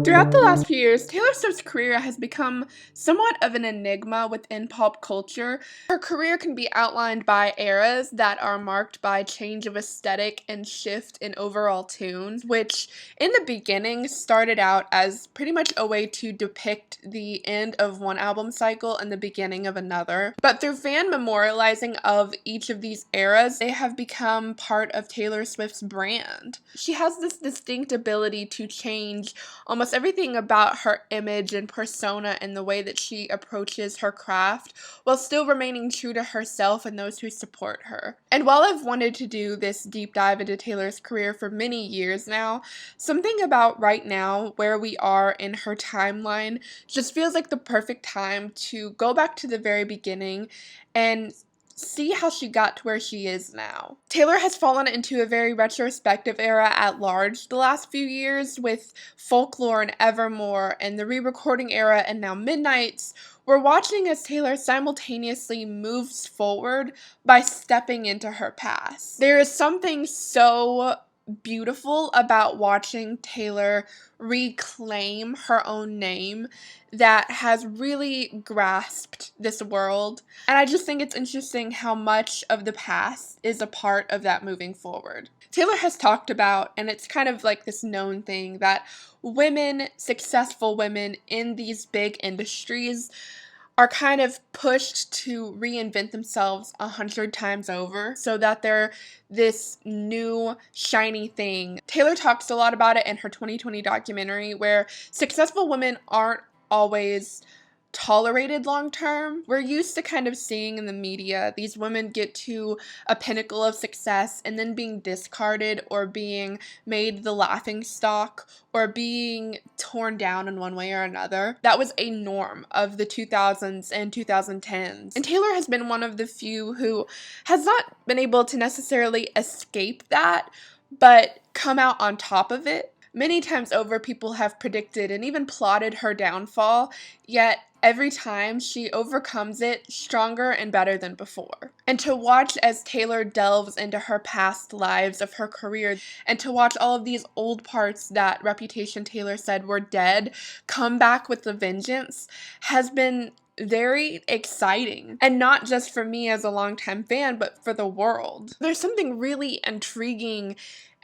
Throughout the last few years, Taylor Swift's career has become somewhat of an enigma within pop culture. Her career can be outlined by eras that are marked by change of aesthetic and shift in overall tune, which in the beginning started out as pretty much a way to depict the end of one album cycle and the beginning of another. But through fan memorializing of each of these eras, they have become part of Taylor Swift's brand. She has this distinct ability to change almost everything about her image and persona and the way that she approaches her craft while still remaining true to herself and those who support her. And while I've wanted to do this deep dive into Taylor's career for many years now, something about right now, where we are in her timeline, just feels like the perfect time to go back to the very beginning and see how she got to where she is now. Taylor has fallen into a very retrospective era at large the last few years, with Folklore and Evermore and the re-recording era and now Midnights. We're watching as Taylor simultaneously moves forward by stepping into her past. There is something so beautiful about watching Taylor reclaim her own name that has really grasped this world. And I just think it's interesting how much of the past is a part of that moving forward. Taylor has talked about, and it's kind of like this known thing, that women, successful women in these big industries, are kind of pushed to reinvent themselves 100 times over so that they're this new shiny thing. Taylor talks a lot about it in her 2020 documentary, where successful women aren't always tolerated long term. We're used to kind of seeing in the media these women get to a pinnacle of success and then being discarded or being made the laughing stock or being torn down in one way or another. That was a norm of the 2000s and 2010s. And Taylor has been one of the few who has not been able to necessarily escape that, but come out on top of it. Many times over, people have predicted and even plotted her downfall, yet every time she overcomes it stronger and better than before. And to watch as Taylor delves into her past lives of her career, and to watch all of these old parts that Reputation Taylor said were dead come back with a vengeance, has been very exciting. And not just for me as a longtime fan, but for the world. There's something really intriguing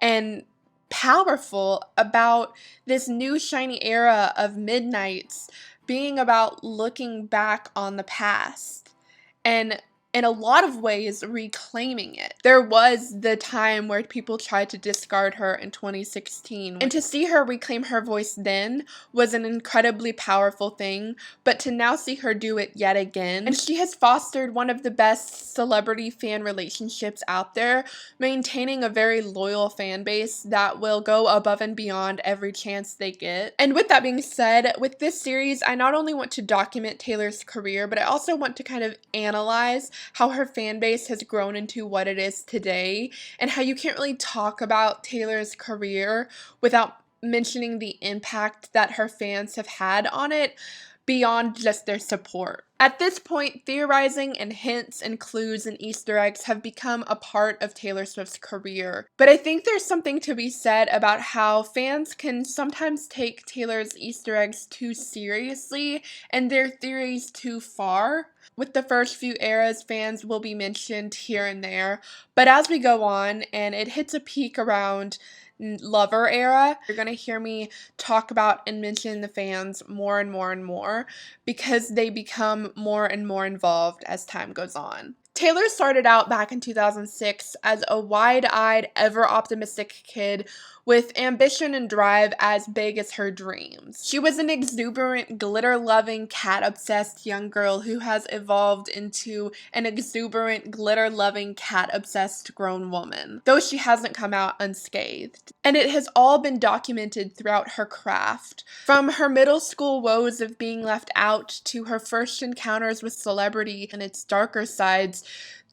and powerful about this new shiny era of Midnights being about looking back on the past and in a lot of ways reclaiming it. There was the time where people tried to discard her in 2016, and to see her reclaim her voice then was an incredibly powerful thing, but to now see her do it yet again, and she has fostered one of the best celebrity fan relationships out there, maintaining a very loyal fan base that will go above and beyond every chance they get. And with that being said, with this series, I not only want to document Taylor's career, but I also want to kind of analyze how her fan base has grown into what it is today, and how you can't really talk about Taylor's career without mentioning the impact that her fans have had on it beyond just their support. At this point, theorizing and hints and clues and Easter eggs have become a part of Taylor Swift's career. But I think there's something to be said about how fans can sometimes take Taylor's Easter eggs too seriously and their theories too far. With the first few eras, fans will be mentioned here and there, but as we go on and it hits a peak around Lover era, you're going to hear me talk about and mention the fans more and more and more because they become more and more involved as time goes on. Taylor started out back in 2006 as a wide-eyed, ever-optimistic kid with ambition and drive as big as her dreams. She was an exuberant, glitter-loving, cat-obsessed young girl who has evolved into an exuberant, glitter-loving, cat-obsessed grown woman, though she hasn't come out unscathed. And it has all been documented throughout her craft, from her middle school woes of being left out to her first encounters with celebrity and its darker sides,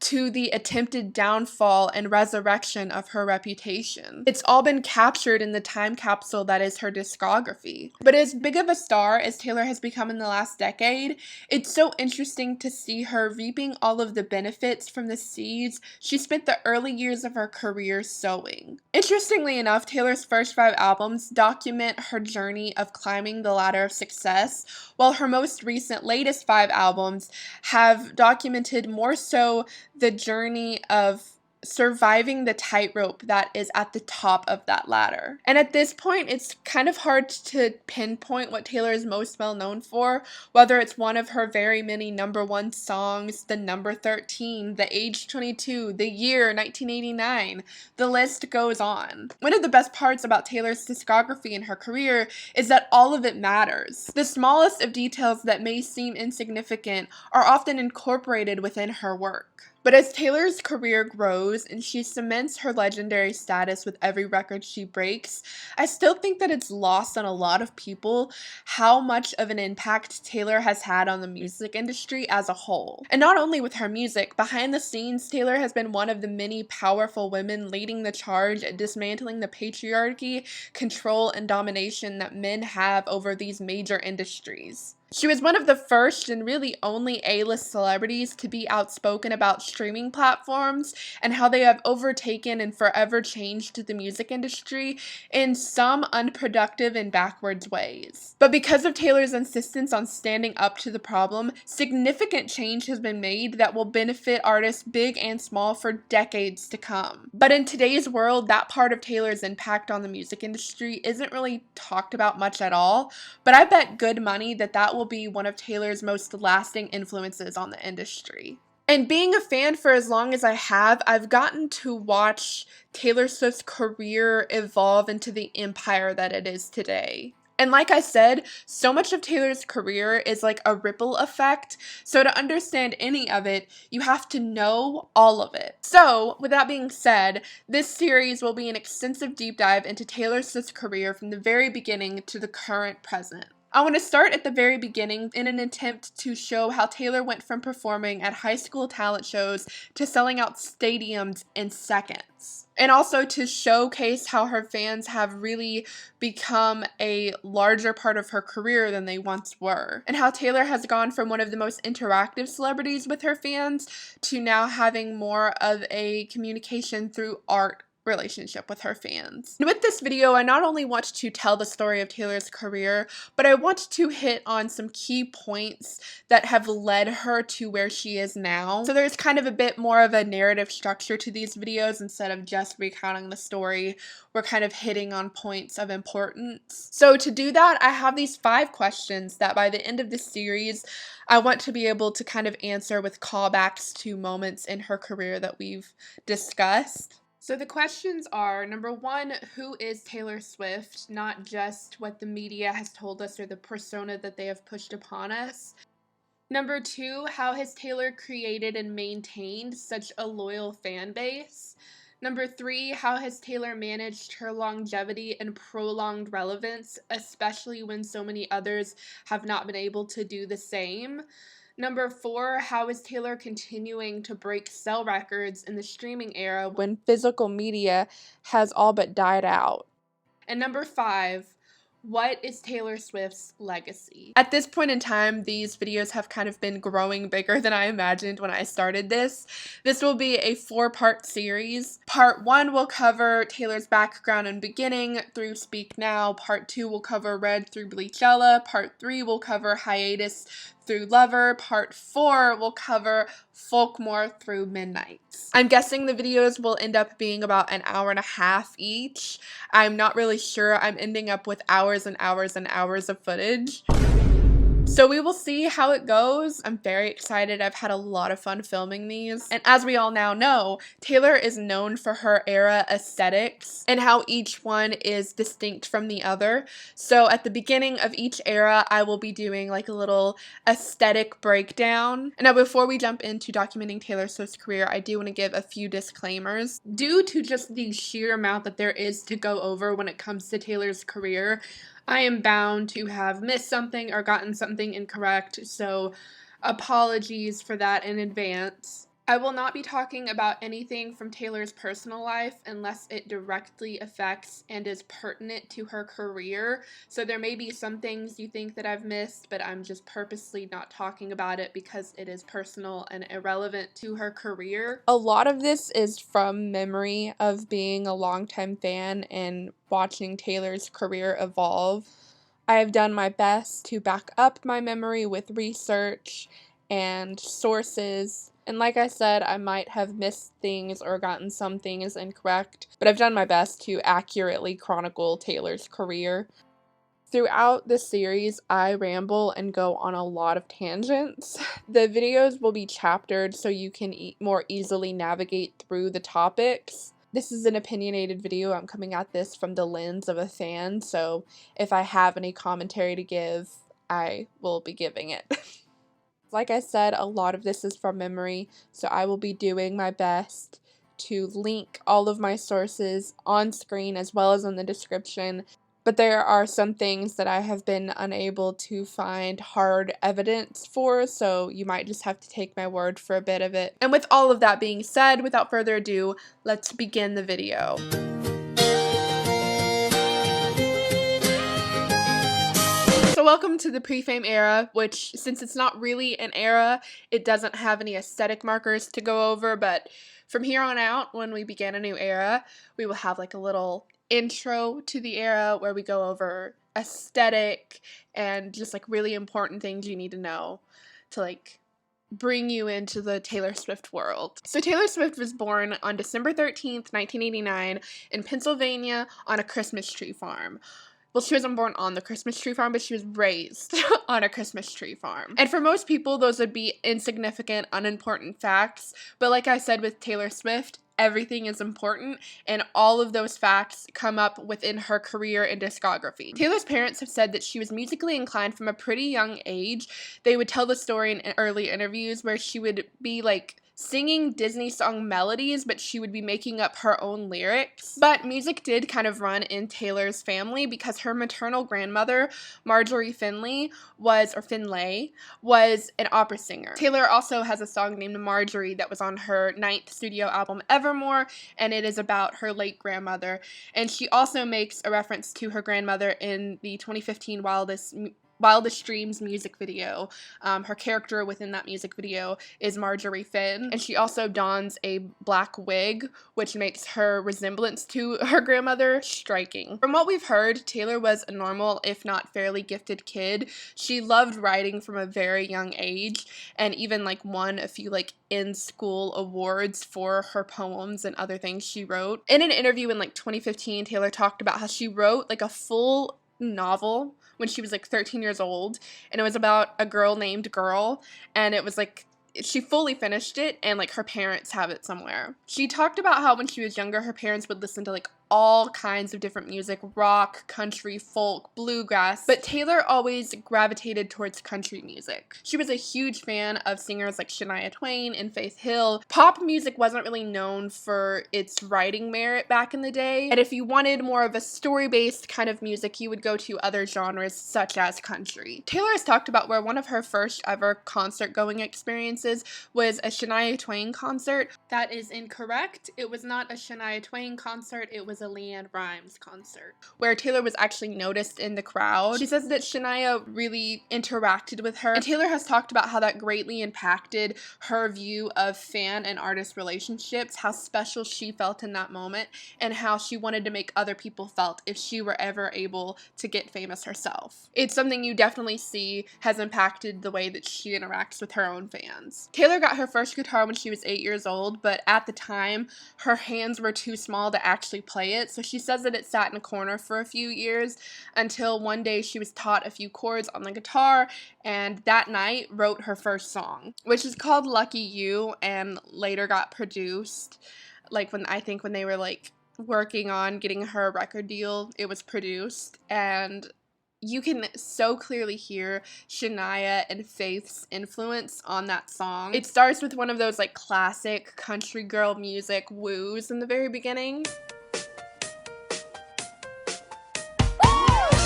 to the attempted downfall and resurrection of her reputation. It's all been captured in the time capsule that is her discography. But as big of a star as Taylor has become in the last decade, it's so interesting to see her reaping all of the benefits from the seeds she spent the early years of her career sowing. Interestingly enough, Taylor's first 5 albums document her journey of climbing the ladder of success, while her most recent latest 5 albums have documented more so the journey of surviving the tightrope that is at the top of that ladder. And at this point, it's kind of hard to pinpoint what Taylor is most well known for, whether it's one of her very many #1 songs, the number 13, the age 22, the year 1989, the list goes on. One of the best parts about Taylor's discography and her career is that all of it matters. The smallest of details that may seem insignificant are often incorporated within her work. But as Taylor's career grows and she cements her legendary status with every record she breaks, I still think that it's lost on a lot of people how much of an impact Taylor has had on the music industry as a whole. And not only with her music, behind the scenes, Taylor has been one of the many powerful women leading the charge at dismantling the patriarchy, control, and domination that men have over these major industries. She was one of the first and really only A-list celebrities to be outspoken about streaming platforms and how they have overtaken and forever changed the music industry in some unproductive and backwards ways. But because of Taylor's insistence on standing up to the problem, significant change has been made that will benefit artists big and small for decades to come. But in today's world, that part of Taylor's impact on the music industry isn't really talked about much at all, but I bet good money that will be one of Taylor's most lasting influences on the industry. And being a fan for as long as I have, I've gotten to watch Taylor Swift's career evolve into the empire that it is today. And like I said, so much of Taylor's career is like a ripple effect, so to understand any of it, you have to know all of it. So, with that being said, this series will be an extensive deep dive into Taylor Swift's career from the very beginning to the current present. I want to start at the very beginning in an attempt to show how Taylor went from performing at high school talent shows to selling out stadiums in seconds. And also to showcase how her fans have really become a larger part of her career than they once were. And how Taylor has gone from one of the most interactive celebrities with her fans to now having more of a communication through art relationship with her fans. And with this video, I not only want to tell the story of Taylor's career, but I want to hit on some key points that have led her to where she is now. So there's kind of a bit more of a narrative structure to these videos instead of just recounting the story. We're kind of hitting on points of importance. So to do that, I have these 5 questions that by the end of this series, I want to be able to kind of answer with callbacks to moments in her career that we've discussed. So the questions are, number 1, who is Taylor Swift? Not just what the media has told us or the persona that they have pushed upon us. Number 2, how has Taylor created and maintained such a loyal fan base? Number 3, how has Taylor managed her longevity and prolonged relevance, especially when so many others have not been able to do the same? Number 4, how is Taylor continuing to break sell records in the streaming era when physical media has all but died out? And number 5, what is Taylor Swift's legacy? At this point in time, these videos have kind of been growing bigger than I imagined when I started this. This will be a 4-part series. Part 1 will cover Taylor's background and beginning through Speak Now. Part 2 will cover Red through Bleachella. Part 3 will cover Hiatus through Lover. Part 4 will cover Folkmore through Midnights. I'm guessing the videos will end up being about an hour and a half each. I'm not really sure. I'm ending up with hours and hours and hours of footage. So we will see how it goes. I'm very excited. I've had a lot of fun filming these. And as we all now know, Taylor is known for her era aesthetics and how each one is distinct from the other. So at the beginning of each era, I will be doing like a little aesthetic breakdown. And now before we jump into documenting Taylor Swift's career, I do want to give a few disclaimers. Due to just the sheer amount that there is to go over when it comes to Taylor's career, I am bound to have missed something or gotten something incorrect, so apologies for that in advance. I will not be talking about anything from Taylor's personal life unless it directly affects and is pertinent to her career. So there may be some things you think that I've missed, but I'm just purposely not talking about it because it is personal and irrelevant to her career. A lot of this is from memory of being a longtime fan and watching Taylor's career evolve. I have done my best to back up my memory with research and sources. And like I said, I might have missed things or gotten some things incorrect, but I've done my best to accurately chronicle Taylor's career. Throughout the series, I ramble and go on a lot of tangents. The videos will be chaptered so you can more easily navigate through the topics. This is an opinionated video. I'm coming at this from the lens of a fan, so if I have any commentary to give, I will be giving it. Like I said, a lot of this is from memory, so I will be doing my best to link all of my sources on screen as well as in the description. But there are some things that I have been unable to find hard evidence for, so you might just have to take my word for a bit of it. And with all of that being said, without further ado, let's begin the video. So welcome to the pre-fame era, which, since it's not really an era, it doesn't have any aesthetic markers to go over, but from here on out, when we begin a new era, we will have like a little intro to the era where we go over aesthetic and just like really important things you need to know to like bring you into the Taylor Swift world. So Taylor Swift was born on December 13th, 1989 in Pennsylvania on a Christmas tree farm. Well, she wasn't born on the Christmas tree farm, but she was raised on a Christmas tree farm. And for most people, those would be insignificant, unimportant facts. But like I said with Taylor Swift, everything is important, and all of those facts come up within her career and discography. Taylor's parents have said that she was musically inclined from a pretty young age. They would tell the story in early interviews where she would be like singing Disney song melodies, but she would be making up her own lyrics. But music did kind of run in Taylor's family because her maternal grandmother, Marjorie Finlay, was an opera singer. Taylor also has a song named Marjorie that was on her 9th studio album Evermore, and it is about her late grandmother. And she also makes a reference to her grandmother in the 2015 Wildest Dreams music video. Her character within that music video is Marjorie Finn, and she also dons a black wig, which makes her resemblance to her grandmother striking. From what we've heard, Taylor was a normal, if not fairly gifted kid. She loved writing from a very young age, and even like won a few like in-school awards for her poems and other things she wrote. In an interview in like 2015, Taylor talked about how she wrote like a full novel when she was like 13 years old, and it was about a girl named Girl, and it was like she fully finished it, and like her parents have it somewhere. She talked about how when she was younger, her parents would listen to like all kinds of different music, rock, country, folk, bluegrass, but Taylor always gravitated towards country music. She was a huge fan of singers like Shania Twain and Faith Hill. Pop music wasn't really known for its writing merit back in the day, and if you wanted more of a story-based kind of music, you would go to other genres such as country. Taylor has talked about where one of her first ever concert-going experiences was a Shania Twain concert. That is incorrect. It was not a Shania Twain concert, it was a LeAnn Rimes concert, where Taylor was actually noticed in the crowd. She says that Shania really interacted with her, and Taylor has talked about how that greatly impacted her view of fan and artist relationships, how special she felt in that moment, and how she wanted to make other people felt if she were ever able to get famous herself. It's something you definitely see has impacted the way that she interacts with her own fans. Taylor got her first guitar when she was 8 years old, but at the time, her hands were too small to actually play it, so she says that it sat in a corner for a few years until one day she was taught a few chords on the guitar, and that night wrote her first song, which is called Lucky You, and later got produced. Like when they were like working on getting her a record deal, it was produced, and you can so clearly hear Shania and Faith's influence on that song. It starts with one of those like classic country girl music woos in the very beginning.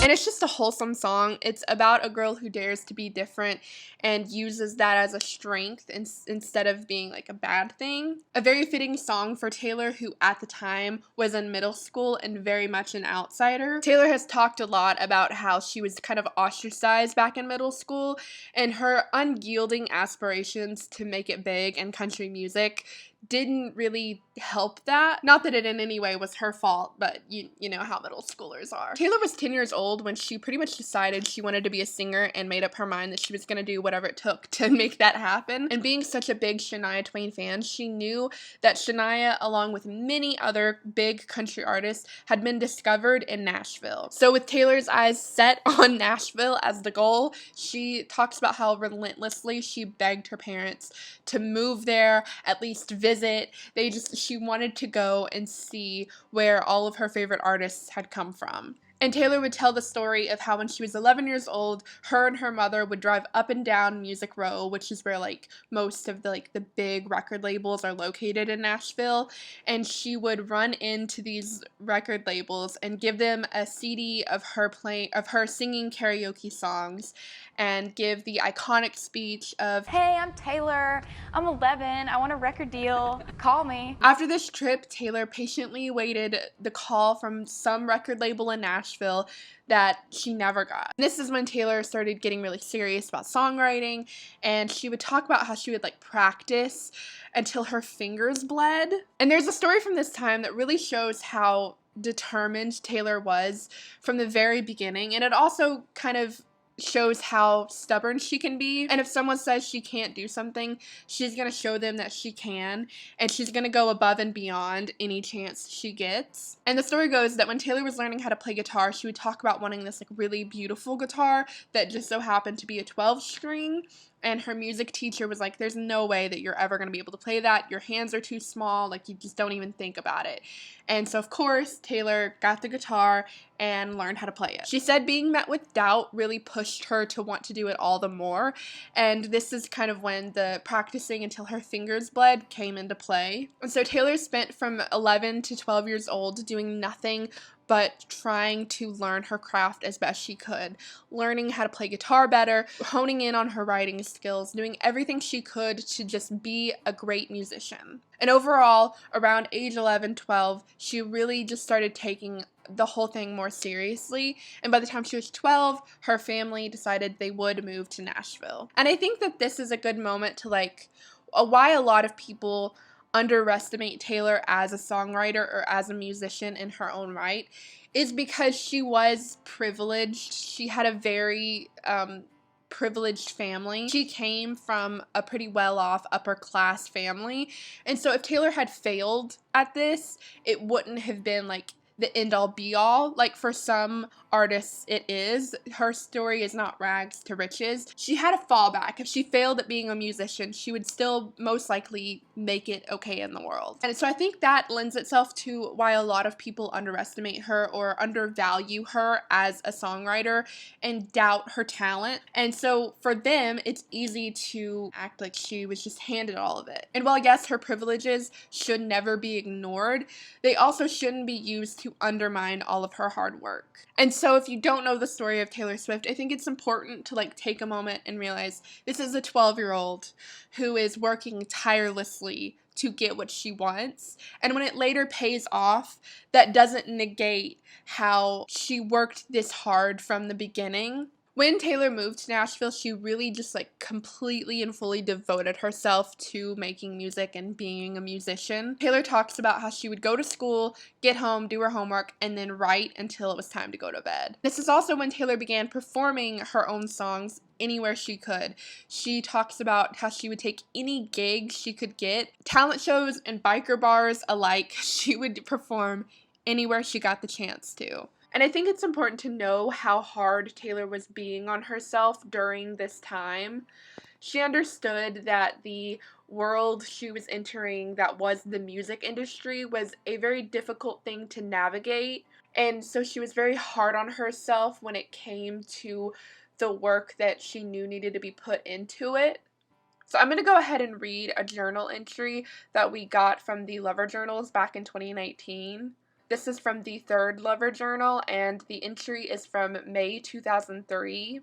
And it's just a wholesome song. It's about a girl who dares to be different and uses that as a strength instead of being like a bad thing. A very fitting song for Taylor, who at the time was in middle school and very much an outsider. Taylor has talked a lot about how she was kind of ostracized back in middle school, and her unyielding aspirations to make it big in country music didn't really help that. Not that it in any way was her fault, but you know how middle schoolers are. Taylor was 10 years old when she pretty much decided she wanted to be a singer and made up her mind that she was going to do whatever it took to make that happen. And being such a big Shania Twain fan, she knew that Shania, along with many other big country artists, had been discovered in Nashville. So with Taylor's eyes set on Nashville as the goal, she talks about how relentlessly she begged her parents to move there, at least visit. She wanted to go and see where all of her favorite artists had come from. And Taylor would tell the story of how when she was 11 years old, her and her mother would drive up and down Music Row, which is where like most of the big record labels are located in Nashville, and she would run into these record labels and give them a CD of her singing karaoke songs and give the iconic speech of, "Hey, I'm Taylor. I'm 11. I want a record deal. Call me." After this trip, Taylor patiently waited the call from some record label in Nashville that she never got. And this is when Taylor started getting really serious about songwriting, and she would talk about how she would like practice until her fingers bled. And there's a story from this time that really shows how determined Taylor was from the very beginning, and it also kind of shows how stubborn she can be. And if someone says she can't do something, she's going to show them that she can, and she's going to go above and beyond any chance she gets. And the story goes that when Taylor was learning how to play guitar, she would talk about wanting this like really beautiful guitar that just so happened to be a 12-string. And her music teacher was like, there's no way that you're ever going to be able to play that. Your hands are too small. Like, you just don't even think about it. And so, of course, Taylor got the guitar and learned how to play it. She said being met with doubt really pushed her to want to do it all the more. And this is kind of when the practicing until her fingers bled came into play. And so Taylor spent from 11 to 12 years old doing nothing but trying to learn her craft as best she could, learning how to play guitar better, honing in on her writing skills, doing everything she could to just be a great musician. And overall, around age 11, 12, she really just started taking the whole thing more seriously. And by the time she was 12, her family decided they would move to Nashville. And I think that this is a good moment to why a lot of people underestimate Taylor as a songwriter or as a musician in her own right is because she was privileged. She had a very privileged family. She came from a pretty well-off upper class family, and so if Taylor had failed at this, it wouldn't have been like the end-all be-all. Like for some artists it is. Her story is not rags to riches. She had a fallback. If she failed at being a musician, she would still most likely make it okay in the world. And so I think that lends itself to why a lot of people underestimate her or undervalue her as a songwriter and doubt her talent. And so for them, it's easy to act like she was just handed all of it. And while yes, her privileges should never be ignored, they also shouldn't be used to undermine all of her hard work. And so if you don't know the story of Taylor Swift, I think it's important to take a moment and realize this is a 12-year-old who is working tirelessly to get what she wants. And when it later pays off, that doesn't negate how she worked this hard from the beginning. When Taylor moved to Nashville, she really just completely and fully devoted herself to making music and being a musician. Taylor talks about how she would go to school, get home, do her homework, and then write until it was time to go to bed. This is also when Taylor began performing her own songs anywhere she could. She talks about how she would take any gig she could get, talent shows and biker bars alike. She would perform anywhere she got the chance to. And I think it's important to know how hard Taylor was being on herself during this time. She understood that the world she was entering, that was the music industry, was a very difficult thing to navigate. And so she was very hard on herself when it came to the work that she knew needed to be put into it. So I'm going to go ahead and read a journal entry that we got from the Lover Journals back in 2019. This is from the Third Lover Journal, and the entry is from May 2003.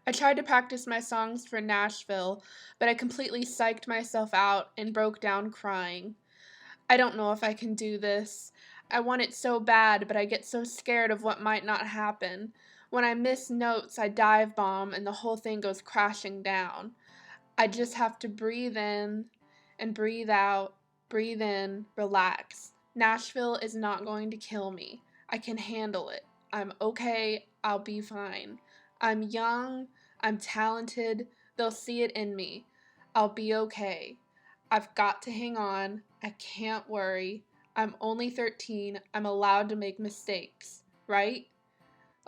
I tried to practice my songs for Nashville, but I completely psyched myself out and broke down crying. I don't know if I can do this. I want it so bad, but I get so scared of what might not happen. When I miss notes, I dive bomb and the whole thing goes crashing down. I just have to breathe in and breathe out, breathe in, relax. Nashville is not going to kill me. I can handle it. I'm okay. I'll be fine. I'm young. I'm talented. They'll see it in me. I'll be okay. I've got to hang on. I can't worry. I'm only 13. I'm allowed to make mistakes, right?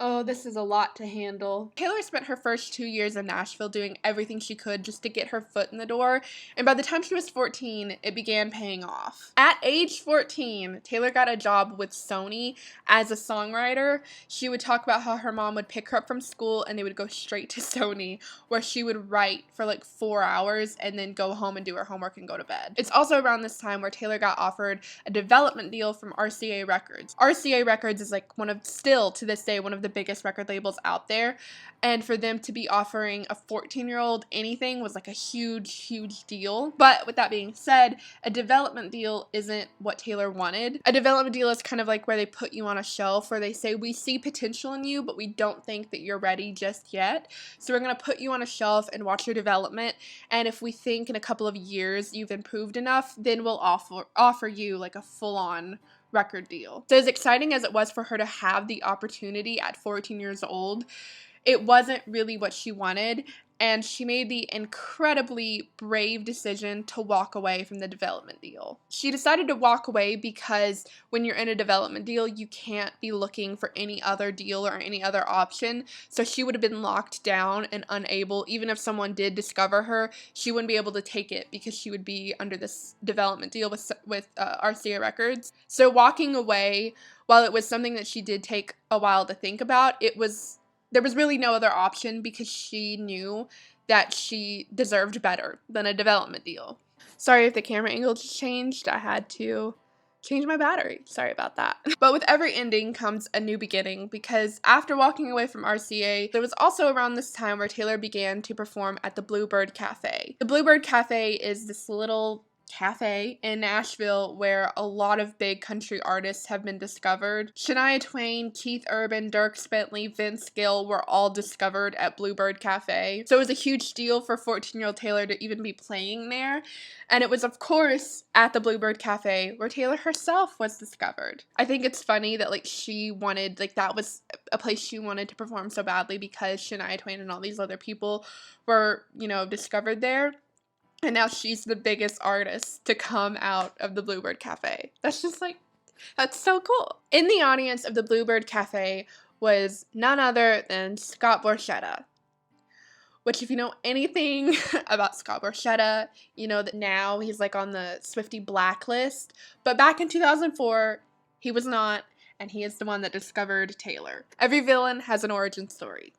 Oh, this is a lot to handle. Taylor spent her first 2 years in Nashville doing everything she could just to get her foot in the door, and by the time she was 14, it began paying off. At age 14, Taylor got a job with Sony as a songwriter. She would talk about how her mom would pick her up from school and they would go straight to Sony, where she would write for like 4 hours and then go home and do her homework and go to bed. It's also around this time where Taylor got offered a development deal from RCA Records. RCA Records is like still to this day, one of the biggest record labels out there, and for them to be offering a 14-year-old anything was like a huge deal. But with that being said, a development deal isn't what Taylor wanted. A development deal is kind of like where they put you on a shelf, where they say, we see potential in you, but we don't think that you're ready just yet, so we're going to put you on a shelf and watch your development, and if we think in a couple of years you've improved enough, then we'll offer you like a full-on record deal. So as exciting as it was for her to have the opportunity at 14 years old, it wasn't really what she wanted, and she made the incredibly brave decision to walk away from the development deal. She decided to walk away because when you're in a development deal, you can't be looking for any other deal or any other option, so she would have been locked down and unable, even if someone did discover her, she wouldn't be able to take it because she would be under this development deal with RCA Records. So walking away, while it was something that she did take a while to think about, there was really no other option because she knew that she deserved better than a development deal. Sorry if the camera angle just changed. I had to change my battery. Sorry about that. But with every ending comes a new beginning, because after walking away from RCA, there was also around this time where Taylor began to perform at the Bluebird Cafe. The Bluebird Cafe is this little cafe in Nashville where a lot of big country artists have been discovered. Shania Twain, Keith Urban, Dierks Bentley, Vince Gill were all discovered at Bluebird Cafe. So it was a huge deal for 14-year-old Taylor to even be playing there. And it was, of course, at the Bluebird Cafe where Taylor herself was discovered. I think it's funny that that was a place she wanted to perform so badly because Shania Twain and all these other people were, discovered there. And now she's the biggest artist to come out of the Bluebird Cafe. That's so cool. In the audience of the Bluebird Cafe was none other than Scott Borchetta. Which, if you know anything about Scott Borchetta, you know that now he's like on the Swiftie blacklist. But back in 2004, he was not, and he is the one that discovered Taylor. Every villain has an origin story.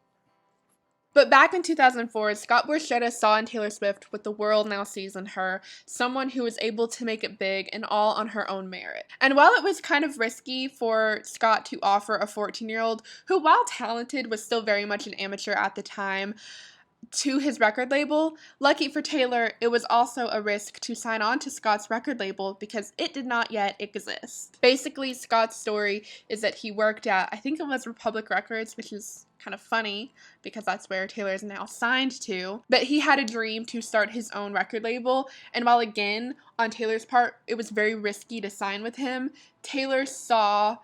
But back in 2004, Scott Borchetta saw in Taylor Swift what the world now sees in her, someone who was able to make it big and all on her own merit. And while it was kind of risky for Scott to offer a 14-year-old, who while talented was still very much an amateur at the time, to his record label, lucky for Taylor, it was also a risk to sign on to Scott's record label because it did not yet exist. Basically, Scott's story is that he worked at, I think it was Republic Records, which is kind of funny because that's where Taylor is now signed to, but he had a dream to start his own record label, and while again, on Taylor's part, it was very risky to sign with him, Taylor saw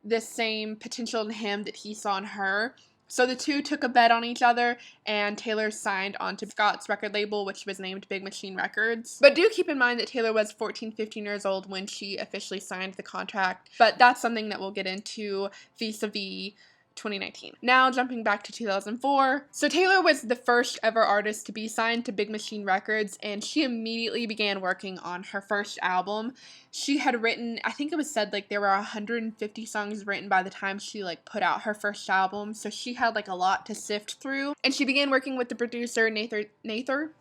the same potential in him that he saw in her. So the two took a bet on each other, and Taylor signed onto Scott's record label, which was named Big Machine Records. But do keep in mind that Taylor was 15 years old when she officially signed the contract, but that's something that we'll get into vis-a-vis 2019. Now jumping back to 2004. So Taylor was the first ever artist to be signed to Big Machine Records, and she immediately began working on her first album. She had written, I think it was said there were 150 songs written by the time she put out her first album, so she had a lot to sift through. And she began working with the producer Nather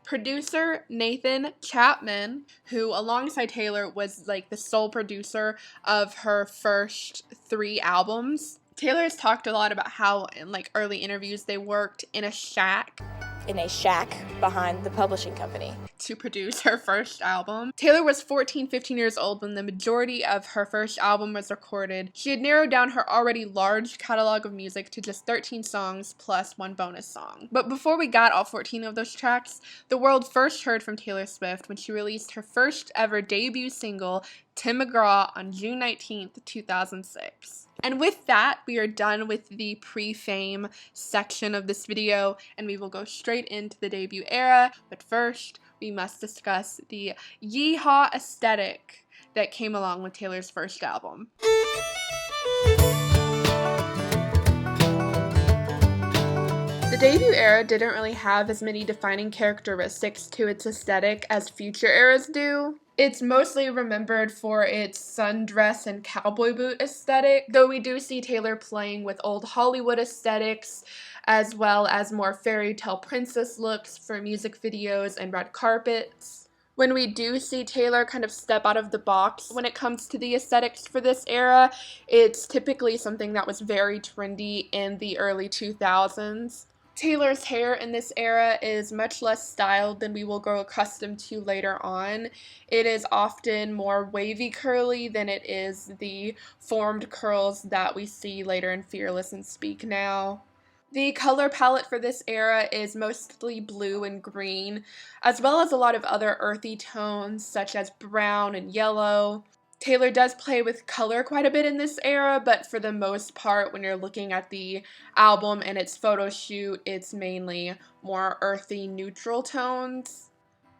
Producer Nathan Chapman, who alongside Taylor was like the sole producer of her first 3 albums. Taylor has talked a lot about how in like early interviews they worked in a shack behind the publishing company to produce her first album. Taylor was 14, 15 years old when the majority of her first album was recorded. She had narrowed down her already large catalog of music to just 13 songs plus 1 bonus song. But before we got all 14 of those tracks, the world first heard from Taylor Swift when she released her first ever debut single, Tim McGraw, on June 19th, 2006. And with that, we are done with the pre-fame section of this video, and we will go straight into the debut era. But first, we must discuss the yeehaw aesthetic that came along with Taylor's first album. The debut era didn't really have as many defining characteristics to its aesthetic as future eras do. It's mostly remembered for its sundress and cowboy boot aesthetic, though we do see Taylor playing with old Hollywood aesthetics, as well as more fairy tale princess looks for music videos and red carpets. When we do see Taylor kind of step out of the box when it comes to the aesthetics for this era, it's typically something that was very trendy in the early 2000s. Taylor's hair in this era is much less styled than we will grow accustomed to later on. It is often more wavy curly than it is the formed curls that we see later in Fearless and Speak Now. The color palette for this era is mostly blue and green, as well as a lot of other earthy tones such as brown and yellow. Taylor does play with color quite a bit in this era, but for the most part, when you're looking at the album and its photo shoot, it's mainly more earthy, neutral tones.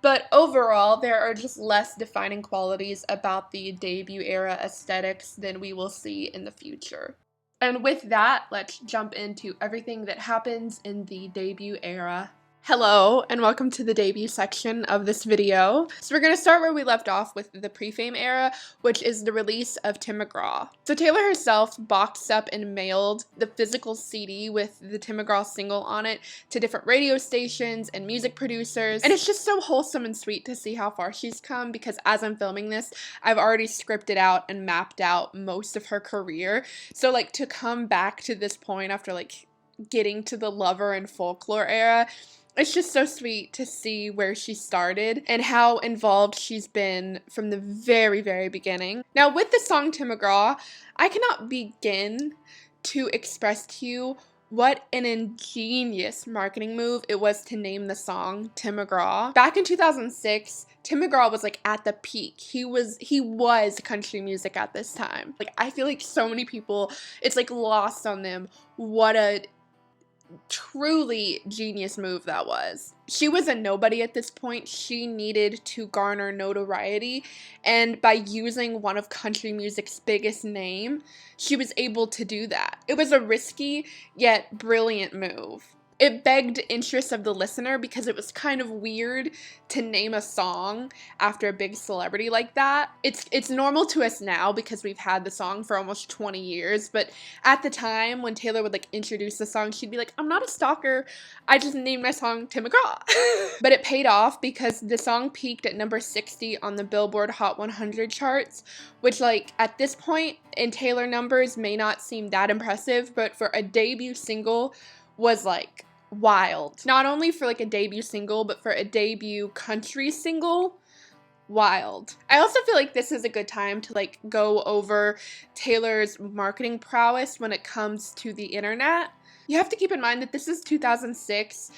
But overall, there are just less defining qualities about the debut era aesthetics than we will see in the future. And with that, let's jump into everything that happens in the debut era. Hello, and welcome to the debut section of this video. So we're going to start where we left off with the pre-fame era, which is the release of Tim McGraw. So Taylor herself boxed up and mailed the physical CD with the Tim McGraw single on it to different radio stations and music producers. And it's just so wholesome and sweet to see how far she's come, because as I'm filming this, I've already scripted out and mapped out most of her career. So like to come back to this point after like getting to the Lover and Folklore era, it's just so sweet to see where she started and how involved she's been from the very, very beginning. Now, with the song Tim McGraw, I cannot begin to express to you what an ingenious marketing move it was to name the song Tim McGraw. Back in 2006, Tim McGraw was like at the peak. He was country music at this time. Like, I feel like so many people, it's like lost on them what a truly genius move that was. She was a nobody at this point. She needed to garner notoriety, and by using one of country music's biggest name, she was able to do that. It was a risky yet brilliant move. It begged interest of the listener because it was kind of weird to name a song after a big celebrity like that. It's normal to us now because we've had the song for almost 20 years, but at the time when Taylor would like introduce the song, she'd be like, "I'm not a stalker, I just named my song Tim McGraw." But it paid off because the song peaked at number 60 on the Billboard Hot 100 charts, which like at this point in Taylor numbers may not seem that impressive, but for a debut single was like wild. Not only for like a debut single, but for a debut country single, wild. I also feel like this is a good time to like go over Taylor's marketing prowess when it comes to the internet. You have to keep in mind that this is 2006,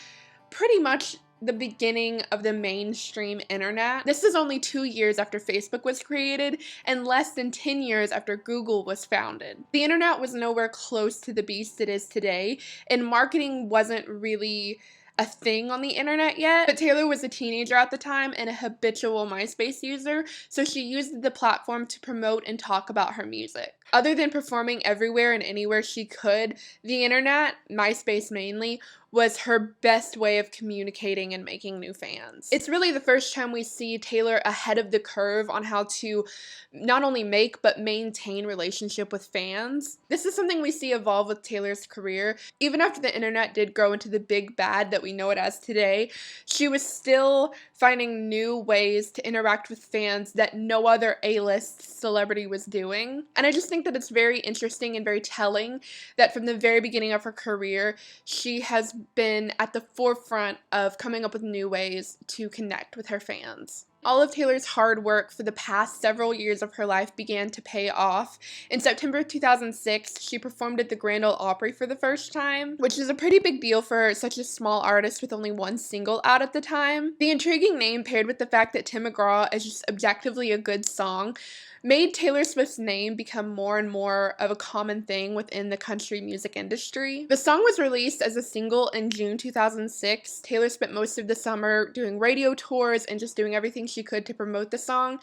pretty much the beginning of the mainstream internet. This is only 2 years after Facebook was created and less than 10 years after Google was founded. The internet was nowhere close to the beast it is today, and marketing wasn't really a thing on the internet yet. But Taylor was a teenager at the time and a habitual MySpace user, so she used the platform to promote and talk about her music. Other than performing everywhere and anywhere she could, the internet, MySpace mainly, was her best way of communicating and making new fans. It's really the first time we see Taylor ahead of the curve on how to not only make but maintain relationship with fans. This is something we see evolve with Taylor's career. Even after the internet did grow into the big bad that we know it as today, she was still finding new ways to interact with fans that no other A-list celebrity was doing. And I just think that it's very interesting and very telling that from the very beginning of her career, she has been at the forefront of coming up with new ways to connect with her fans. All of Taylor's hard work for the past several years of her life began to pay off. In September 2006, she performed at the Grand Ole Opry for the first time, which is a pretty big deal for such a small artist with only one single out at the time. The intriguing name, paired with the fact that Tim McGraw is just objectively a good song, made Taylor Swift's name become more and more of a common thing within the country music industry. The song was released as a single in June 2006. Taylor spent most of the summer doing radio tours and just doing everything she could to promote the song.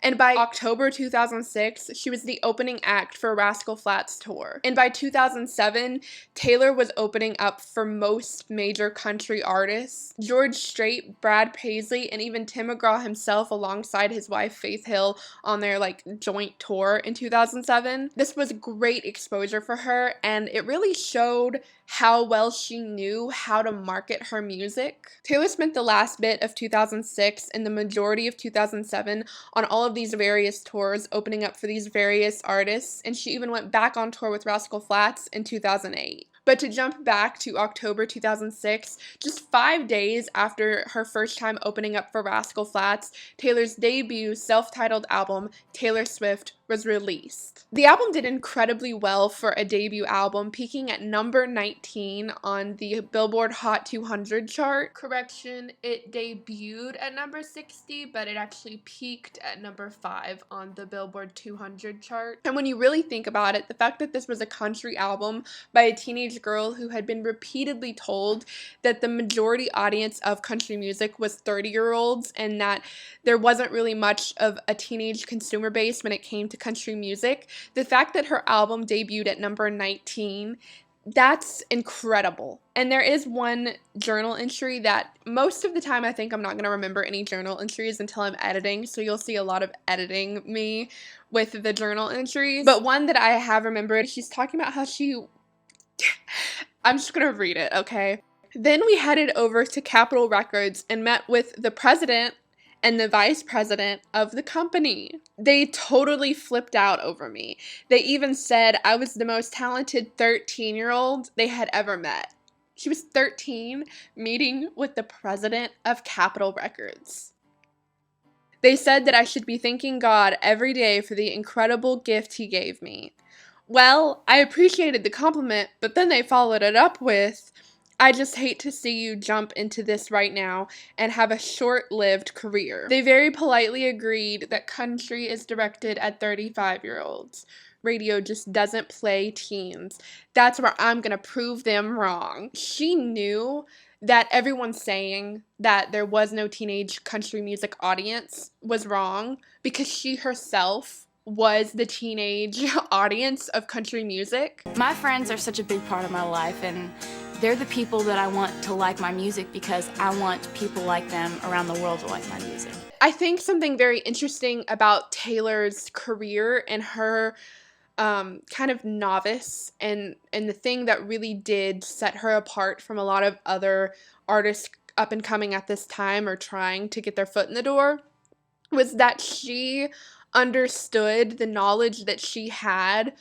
And by October 2006, she was the opening act for Rascal Flatts tour. And by 2007, Taylor was opening up for most major country artists. George Strait, Brad Paisley, and even Tim McGraw himself alongside his wife Faith Hill on their joint tour in 2007. This was great exposure for her, and it really showed how well she knew how to market her music. Taylor spent the last bit of 2006 and the majority of 2007 on all of these various tours, opening up for these various artists, and she even went back on tour with Rascal Flatts in 2008. But to jump back to October 2006, just 5 days after her first time opening up for Rascal Flatts, Taylor's debut self-titled album, Taylor Swift, was released. The album did incredibly well for a debut album, peaking at number 19 on the Billboard Hot 200 chart. Correction, it debuted at number 60, but it actually peaked at number 5 on the Billboard 200 chart. And when you really think about it, the fact that this was a country album by a teenage girl who had been repeatedly told that the majority audience of country music was 30-year-olds and that there wasn't really much of a teenage consumer base when it came to country music, the fact that her album debuted at number 19, that's incredible. And there is one journal entry that most of the time I think I'm not going to remember any journal entries until I'm editing, so you'll see a lot of editing me with the journal entries. But one that I have remembered, she's talking about how she... I'm just going to read it, okay? Then we headed over to Capitol Records and met with the president and the vice president of the company. They totally flipped out over me. They even said I was the most talented 13-year-old they had ever met. She was 13, meeting with the president of Capitol Records. They said that I should be thanking God every day for the incredible gift he gave me. Well, I appreciated the compliment, but then they followed it up with, I just hate to see you jump into this right now and have a short-lived career. They very politely agreed that country is directed at 35-year-olds. Radio just doesn't play teens. That's where I'm gonna prove them wrong. She knew that everyone saying that there was no teenage country music audience was wrong because she herself was the teenage audience of country music. My friends are such a big part of my life, and they're the people that I want to like my music because I want people like them around the world to like my music. I think something very interesting about Taylor's career and her kind of novice and the thing that really did set her apart from a lot of other artists up and coming at this time or trying to get their foot in the door was that she understood the knowledge that she had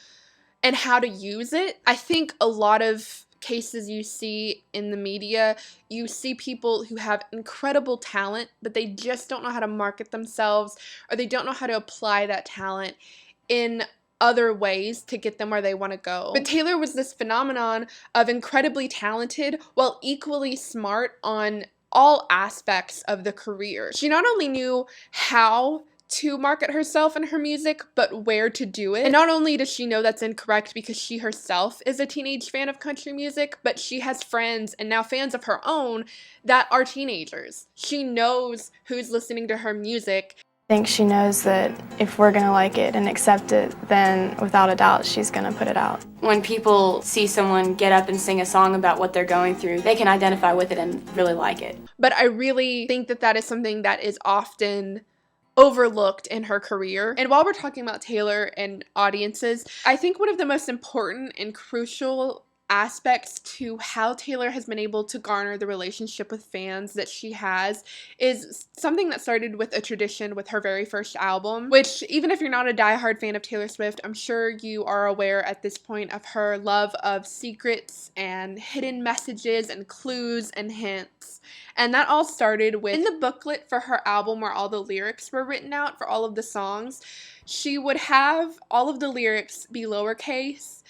and how to use it. I think a lot of cases you see in the media, you see people who have incredible talent, but they just don't know how to market themselves, or they don't know how to apply that talent in other ways to get them where they want to go. But Taylor was this phenomenon of incredibly talented while equally smart on all aspects of the career. She not only knew how to market herself and her music, but where to do it. And not only does she know that's incorrect because she herself is a teenage fan of country music, but she has friends and now fans of her own that are teenagers. She knows who's listening to her music I think she knows that if we're going to like it and accept it, then without a doubt she's going to put it out. When people see someone get up and sing a song about what they're going through, they can identify with it and really like it. But I really think that that is something that is often overlooked in her career. And while we're talking about Taylor and audiences, I think one of the most important and crucial aspects to how Taylor has been able to garner the relationship with fans that she has is something that started with a tradition with her very first album, which even if you're not a diehard fan of Taylor Swift, I'm sure you are aware at this point of her love of secrets and hidden messages and clues and hints. And that all started with, in the booklet for her album where all the lyrics were written out for all of the songs, she would have all of the lyrics be lowercase,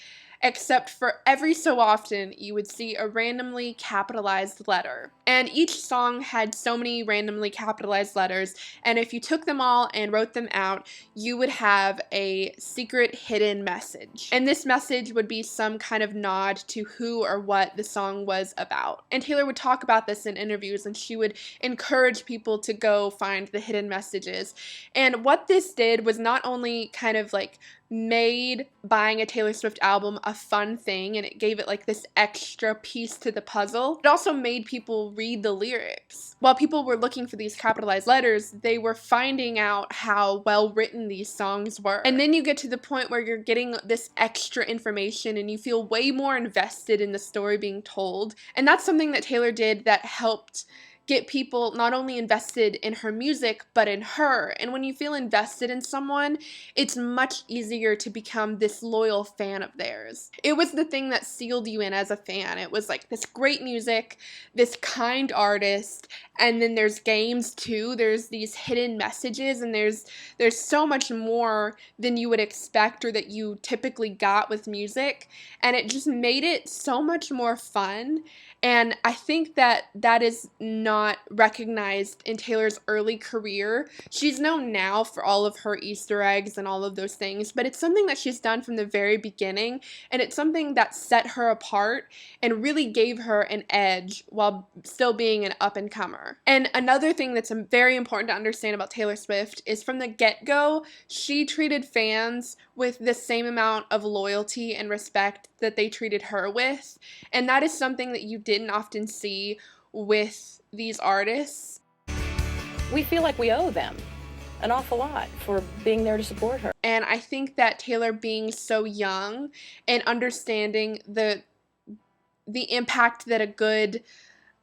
except for every so often you would see a randomly capitalized letter. And each song had so many randomly capitalized letters, and if you took them all and wrote them out, you would have a secret hidden message. And this message would be some kind of nod to who or what the song was about. And Taylor would talk about this in interviews, and she would encourage people to go find the hidden messages. And what this did was not only kind of like made buying a Taylor Swift album a fun thing, and it gave it like this extra piece to the puzzle. It also made people read the lyrics. While people were looking for these capitalized letters, they were finding out how well written these songs were. And then you get to the point where you're getting this extra information and you feel way more invested in the story being told. And that's something that Taylor did that helped get people not only invested in her music, but in her. And when you feel invested in someone, it's much easier to become this loyal fan of theirs. It was the thing that sealed you in as a fan. It was like this great music, this kind artist, and then there's games too. There's these hidden messages, and there's so much more than you would expect or that you typically got with music. And it just made it so much more fun. And I think that that is not recognized in Taylor's early career. She's known now for all of her Easter eggs and all of those things, but it's something that she's done from the very beginning, and it's something that set her apart and really gave her an edge while still being an up-and-comer. And another thing that's very important to understand about Taylor Swift is from the get-go, she treated fans with the same amount of loyalty and respect that they treated her with, and that is something that you didn't often see with these artists. We feel like we owe them an awful lot for being there to support her. And I think that Taylor being so young and understanding the impact that a good,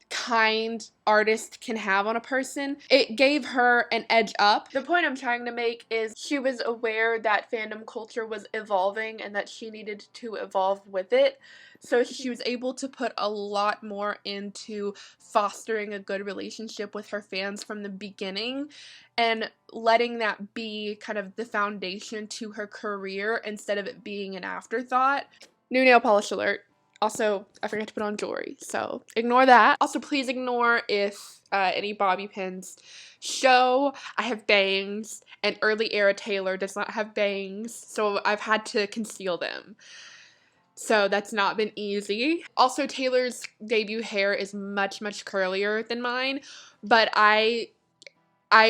kind artist can have on a person, it gave her an edge up. The point I'm trying to make is she was aware that fandom culture was evolving and that she needed to evolve with it. So she was able to put a lot more into fostering a good relationship with her fans from the beginning and letting that be kind of the foundation to her career instead of it being an afterthought. New nail polish alert. Also, I forgot to put on jewelry, so ignore that. Also, please ignore if any bobby pins show. I have bangs, and early era Taylor does not have bangs, so I've had to conceal them. So that's not been easy. Also, Taylor's debut hair is much, much curlier than mine, but I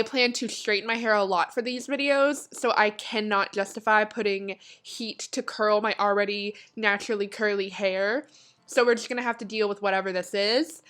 plan to straighten my hair a lot for these videos, so I cannot justify putting heat to curl my already naturally curly hair. So we're just gonna have to deal with whatever this is.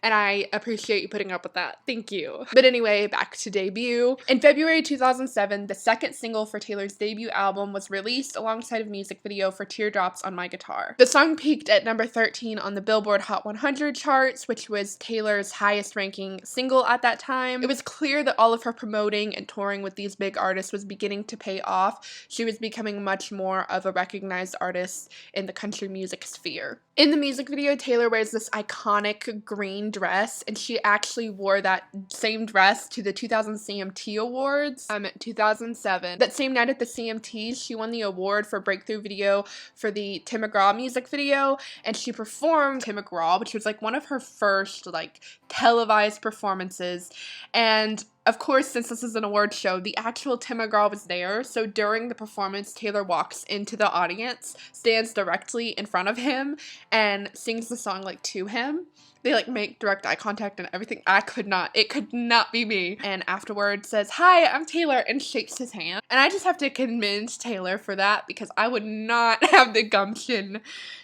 And I appreciate you putting up with that. Thank you. But anyway, back to debut. In February 2007, the second single for Taylor's debut album was released alongside a music video for Teardrops on My Guitar. The song peaked at number 13 on the Billboard Hot 100 charts, which was Taylor's highest ranking single at that time. It was clear that all of her promoting and touring with these big artists was beginning to pay off. She was becoming much more of a recognized artist in the country music sphere. In the music video, Taylor wears this iconic green dress, and she actually wore that same dress to the 2000 CMT Awards in 2007. That same night at the CMTs, she won the award for breakthrough video for the Tim McGraw music video, and she performed Tim McGraw, which was like one of her first like televised performances. And Of course, since this is an award show, the actual Tim McGraw was there, so during the performance, Taylor walks into the audience, stands directly in front of him, and sings the song, like, to him. They, like, make direct eye contact and everything. It could not be me. And afterwards says, "Hi, I'm Taylor," and shakes his hand. And I just have to commend Taylor for that, because I would not have the gumption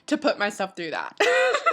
to put myself through that.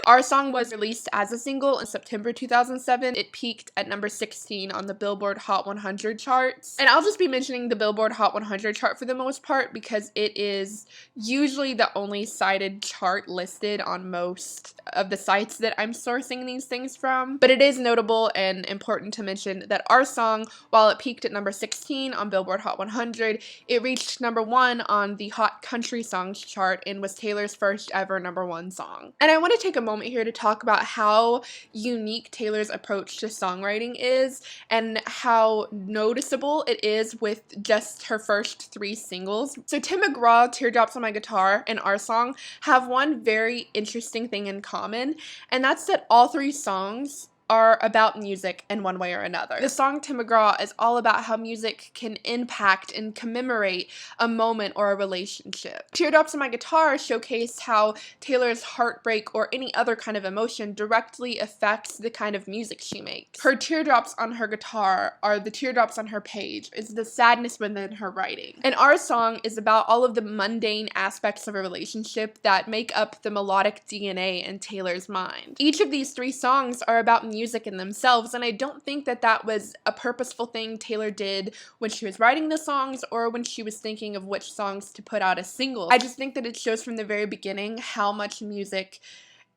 Our song was released as a single in September 2007. It peaked at number 16 on the Billboard Hot 100 charts. And I'll just be mentioning the Billboard Hot 100 chart for the most part, because it is usually the only cited chart listed on most of the sites that I'm sourcing these things from. But it is notable and important to mention that our song, while it peaked at number 16 on Billboard Hot 100, it reached number 1 on the Hot Country Songs chart and was Taylor's first ever number 1 song. And I want to take a moment here to talk about how unique Taylor's approach to songwriting is and how noticeable it is with just her first 3 singles. So Tim McGraw, Teardrops on My Guitar, and our song have one very interesting thing in common, and that's that all 3 songs are about music in one way or another. The song Tim McGraw is all about how music can impact and commemorate a moment or a relationship. Teardrops on My Guitar showcase how Taylor's heartbreak or any other kind of emotion directly affects the kind of music she makes. Her teardrops on her guitar are the teardrops on her page. It's the sadness within her writing. And our song is about all of the mundane aspects of a relationship that make up the melodic DNA in Taylor's mind. Each of these 3 songs are about music in themselves, and I don't think that that was a purposeful thing Taylor did when she was writing the songs or when she was thinking of which songs to put out as singles. I just think that it shows from the very beginning how much music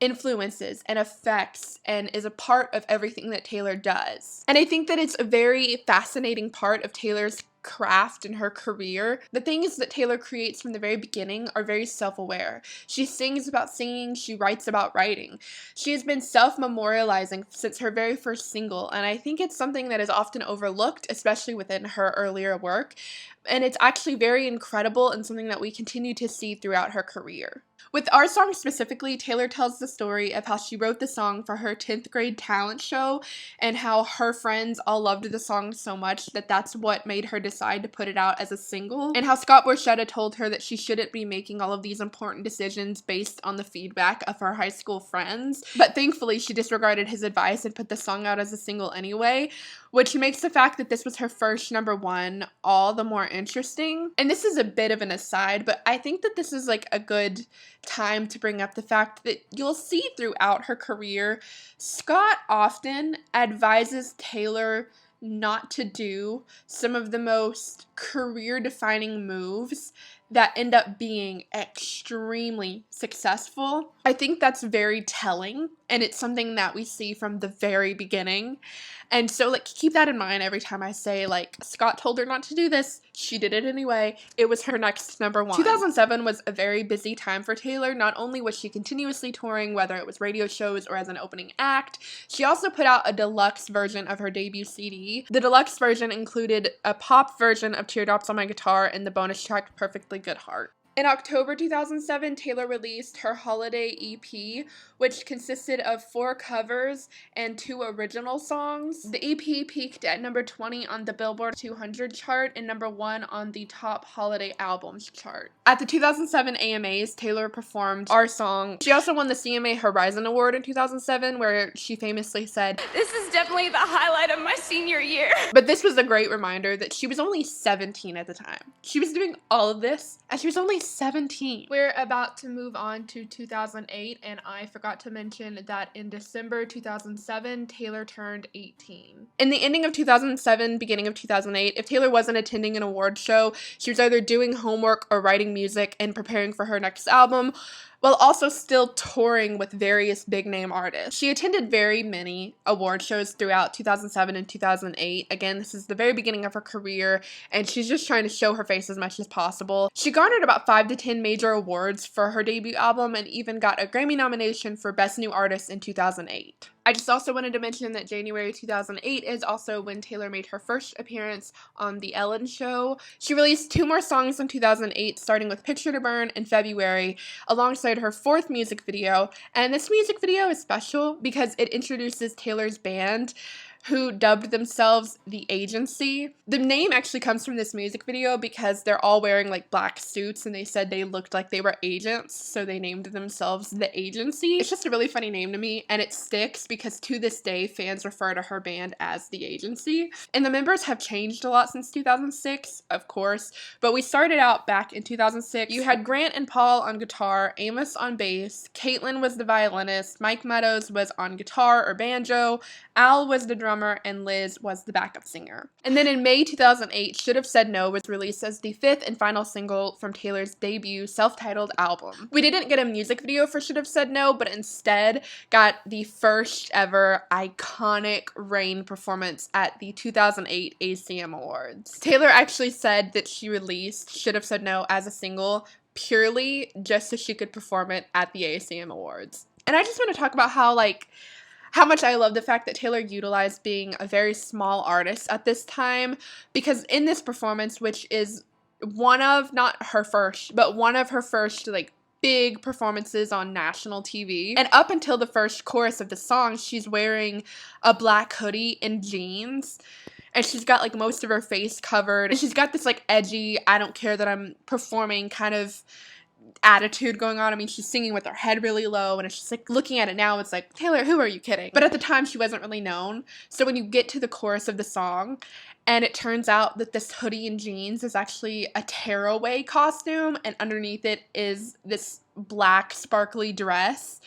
influences and affects and is a part of everything that Taylor does. And I think that it's a very fascinating part of Taylor's craft in her career. The things that Taylor creates from the very beginning are very self-aware. She sings about singing, she writes about writing. She has been self-memorializing since her very first single, and I think it's something that is often overlooked, especially within her earlier work, and it's actually very incredible and something that we continue to see throughout her career. With our song specifically, Taylor tells the story of how she wrote the song for her 10th grade talent show and how her friends all loved the song so much that that's what made her decide to put it out as a single, and how Scott Borchetta told her that she shouldn't be making all of these important decisions based on the feedback of her high school friends, but thankfully she disregarded his advice and put the song out as a single anyway, which makes the fact that this was her first number 1 all the more interesting. And this is a bit of an aside, but I think that this is like a good time to bring up the fact that you'll see throughout her career, Scott often advises Taylor not to do some of the most career-defining moves that end up being extremely successful. I think that's very telling, and it's something that we see from the very beginning. And so, like, keep that in mind every time I say, like, Scott told her not to do this, she did it anyway. It was her next number 1. 2007 was a very busy time for Taylor. Not only was she continuously touring, whether it was radio shows or as an opening act, she also put out a deluxe version of her debut CD. The deluxe version included a pop version of Teardrops on My Guitar and the bonus track Perfectly Good Heart. In October 2007, Taylor released her holiday EP, which consisted of 4 covers and 2 original songs. The EP peaked at number 20 on the Billboard 200 chart and number 1 on the Top Holiday Albums chart. At the 2007 AMAs, Taylor performed our song. She also won the CMA Horizon Award in 2007, where she famously said, This is definitely the highlight of my senior year. But this was a great reminder that she was only 17 at the time. She was doing all of this, and she was only 17. We're about to move on to 2008, and I forgot to mention that in December 2007, Taylor turned 18. In the ending of 2007, beginning of 2008, if Taylor wasn't attending an award show, she was either doing homework or writing music and preparing for her next album, while also still touring with various big-name artists. She attended very many award shows throughout 2007 and 2008. Again, this is the very beginning of her career, and she's just trying to show her face as much as possible. She garnered about 5 to 10 major awards for her debut album and even got a Grammy nomination for Best New Artist in 2008. I just also wanted to mention that January 2008 is also when Taylor made her first appearance on The Ellen Show. She released 2 more songs in 2008, starting with Picture to Burn in February, alongside her 4th music video. And this music video is special because it introduces Taylor's band who dubbed themselves The Agency. The name actually comes from this music video because they're all wearing like black suits and they said they looked like they were agents, so they named themselves The Agency. It's just a really funny name to me, and it sticks because to this day fans refer to her band as The Agency. And the members have changed a lot since 2006, of course, but we started out back in 2006. You had Grant and Paul on guitar, Amos on bass, Caitlin was the violinist, Mike Meadows was on guitar or banjo, Al was the drummer, and Liz was the backup singer. And then in May 2008, Should Have Said No was released as the 5th and final single from Taylor's debut self-titled album. We didn't get a music video for Should Have Said No, but instead got the first ever iconic Rain performance at the 2008 ACM Awards. Taylor actually said that she released Should Have Said No as a single purely just so she could perform it at the ACM Awards. And I just want to talk about how much I love the fact that Taylor utilized being a very small artist at this time, because in this performance, which is one of, not her first, but one of her first like big performances on national TV, and up until the first chorus of the song, she's wearing a black hoodie and jeans, and she's got like most of her face covered, and she's got this like edgy, I don't care that I'm performing kind of attitude going on. I mean, she's singing with her head really low, and it's just like, looking at it now, it's like, Taylor, who are you kidding? But at the time, she wasn't really known. So when you get to the chorus of the song, and it turns out that this hoodie and jeans is actually a tearaway costume, and underneath it is this black sparkly dress,